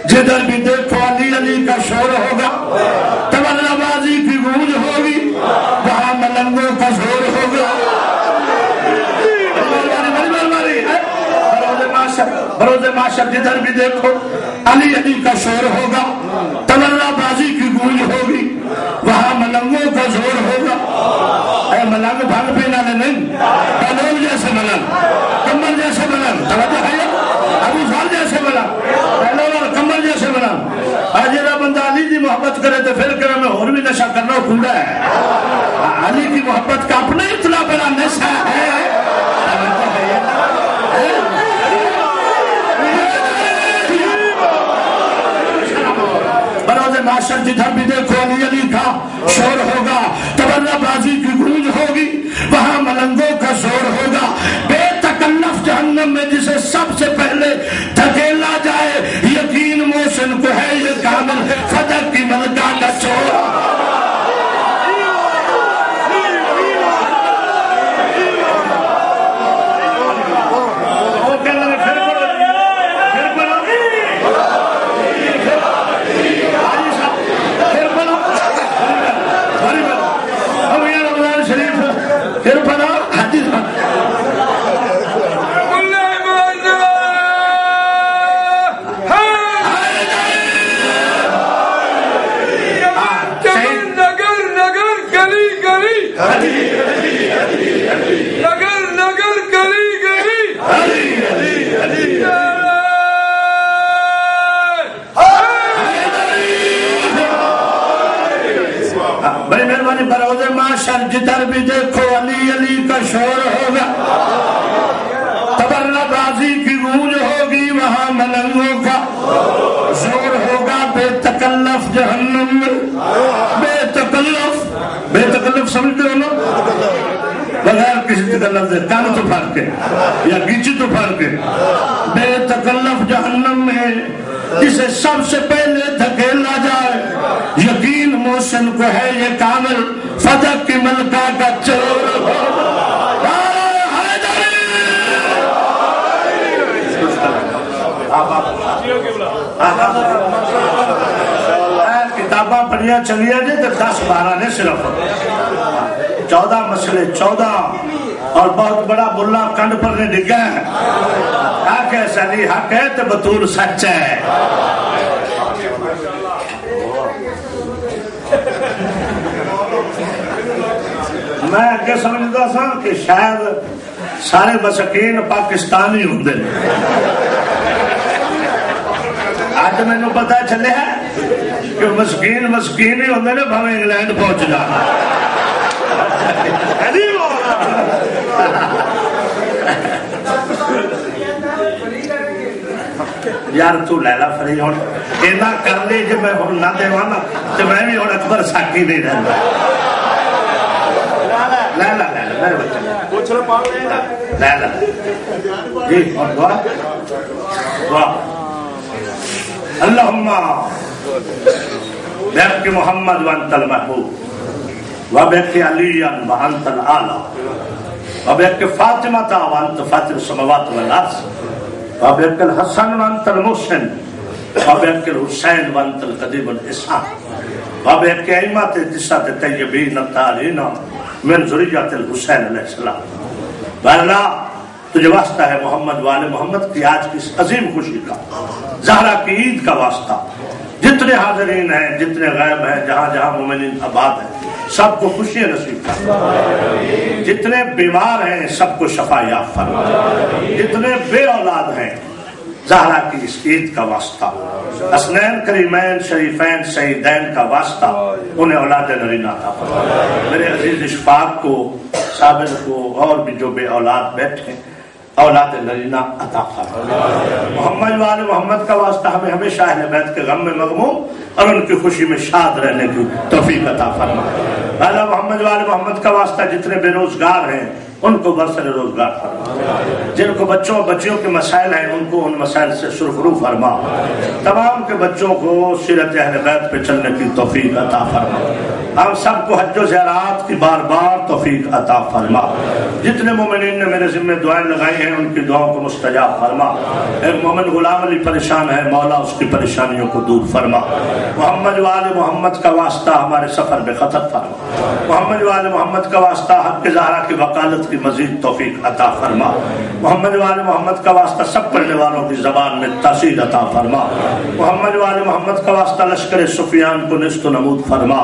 جدھر بھی دیکھو علی علی کا شور ہوگا، تمنا بازی کی گونج ہوگی، وہاں ملنگوں کا زور ہوگا۔ بروز معاشر جدھر بھی دیکھو علی علی کا شور ہوگا، تمنا بازی کی گونج ہوگی، وہاں ملنگوں کا زور ہوگا۔ اے ملنگ بھنگ پینا نہیں، پلوگ جیسے ملنگ، کمل جیسے ملنگ، توجہ ہے، ابو سال جیسے ملنگ، پہلو اور کمل جیسے ملنگ۔ آج یہ بندہ علی کی محبت کرے تو پھر کہ میں اور بھی نشہ کرنا کوڑا ہے۔ علی کی محبت کا اپنا اتنا بڑا نشہ ہے۔ بروز معاشر جدھر بھی دیکھو علی علی کا شور ہوگا، تبرہ بازی ادھر جدھر بھی دیکھو علی علی کا شور ہوگا، تبرہ بازی کی گونج ہوگی، وہاں ملنگوں کا زور ہوگا، بے تکلف جہنم میں، بے تکلف سمجھتے ہو نا، بغیر کسی تکلف دے، کان تو پھاڑ کے یا گیچی تو پھاڑ کے، بے تکلف جہنم میں جسے سب سے پہلے دھکیلا جائے، یقین محسن کو ہے یہ کامل، فتح کی ملکہ کا چور ہوگا۔ کتاباں پڑھیا چلیا جی تو 10-12 نے صرف 14 مسئلے 14 اور بہت بڑا بلا کنڈ پر نے ڈگا ہے، حق ہے صحیح حق ہے تو بطول سچ ہے۔ میں اگے سمجھتا سا کہ شاید سارے مسکین پاکستانی ہوں دے، آج میں نے پتا چلے ہے کہ مسکین ہی ہوندے نے بھاویں انگلینڈ پہنچ جانا۔ یار تو لیلا فری ہوں اینا کر لی جب میں ہوں نہ دے وانا تو میں بھی ہوں اکبر ساکی نہیں رہنا۔ لیلا میرے بچے لیلا جی اور دعا اللہم بحق محمد وانت المحبوب وبحق علی وانت العالی وبحق فاطمہ وانت فاطر السماوات والارض وبحق الحسن وانت المحسن وبحق الحسین وانت القدیم الاسحاق وبحق ائمۃ تسعۃ طیبین الطاہرین من ذریۃ الحسین علیہ السلام۔ بہرحال تجھے واسطہ ہے محمد والے محمد کی آج کی عظیم خوشی کا، زہرا کی عید کا واسطہ، جتنے حاضرین ہیں جتنے غائب ہیں جہاں جہاں مومنین آباد ہیں سب کو خوشی نصیب فرما، جتنے بیمار ہیں سب کو شفا یاب فرما، جتنے بے اولاد ہیں زہرا کی اس عید کا واسطہ، حسنین کریمین شریفین سیدین کا واسطہ انہیں اولاد نرینہ عطا فرما۔ میرے عزیز اشفاق کو، صابر کو اور بھی جو بے اولاد بیٹھے اولاد نرینہ عطا فرما۔ محمد والے محمد کا واسطہ ہمیں ہمیشہ اہل بیت کے غم میں مغموم اور ان کی خوشی میں شاد رہنے کی توفیق عطا فرما۔ اعلیٰ محمد والے محمد کا واسطہ جتنے بے روزگار ہیں ان کو برسر روزگار فرما، جن کو بچوں بچیوں کے مسائل ہیں ان کو ان مسائل سے سرخرو فرما، تمام کے بچوں کو سیرت اہل بیت پہ چلنے کی توفیق عطا فرما، ہم سب کو حج و زیارات کی بار بار توفیق عطا فرما۔ جتنے مومنین نے میرے ذمہ دعائیں لگائی ہیں ان کی دعاؤں کو مستجاب فرما۔ ایک مومن غلام علی پریشان ہے، مولا اس کی پریشانیوں کو دور فرما۔ محمد والے محمد کا واسطہ ہمارے سفر بے خطر فرما، محمد والے محمد کا واسطہ حق زہرا کی وکالت کی مزید توفیق عطا فرما، محمد والے محمد کا واسطہ سب پڑھنے والوں کی زبان میں تاثیر عطا فرما، محمد والے محمد کا واسطہ لشکر سفیان کو نست و نمود فرما،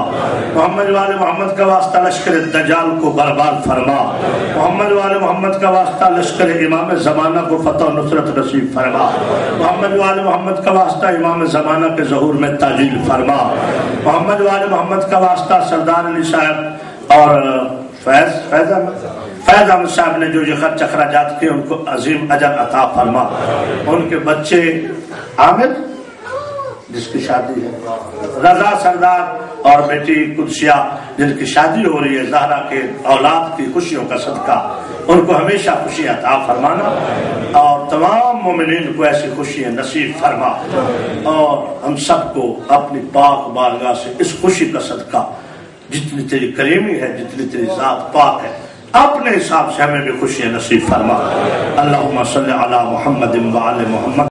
محمد والے محمد کا واسطہ لشکر دجال کو برباد فرما، محمد والے محمد کا واسطہ لشکر امام زمانہ کو فتح و نصرت نصیب فرما، محمد والے محمد کا واسطہ امام زمانہ کے ظہور میں تاجیل فرما، محمد والے محمد کا واسطہ سردار علی صاحب اور فیض احمد صاحب نے جو یہ خرچ اخراجات کیے ان کو عظیم اجر عطا فرما، ان کے بچے عامر جس کی شادی ہے، رضا سردار اور بیٹی قدسیہ جن کی شادی ہو رہی ہے، زہرا کے اولاد کی خوشیوں کا صدقہ ان کو ہمیشہ خوشی عطا فرمانا اور تمام مومنین کو ایسی خوشیاں نصیب فرما، اور ہم سب کو اپنی پاک بارگاہ سے اس خوشی کا صدقہ جتنی تیری کریمی ہے، جتنی تیری ذات پاک ہے، اپنے حساب سے ہمیں بھی خوشیاں نصیب فرما۔ اللہم صلی علی محمد و علی محمد۔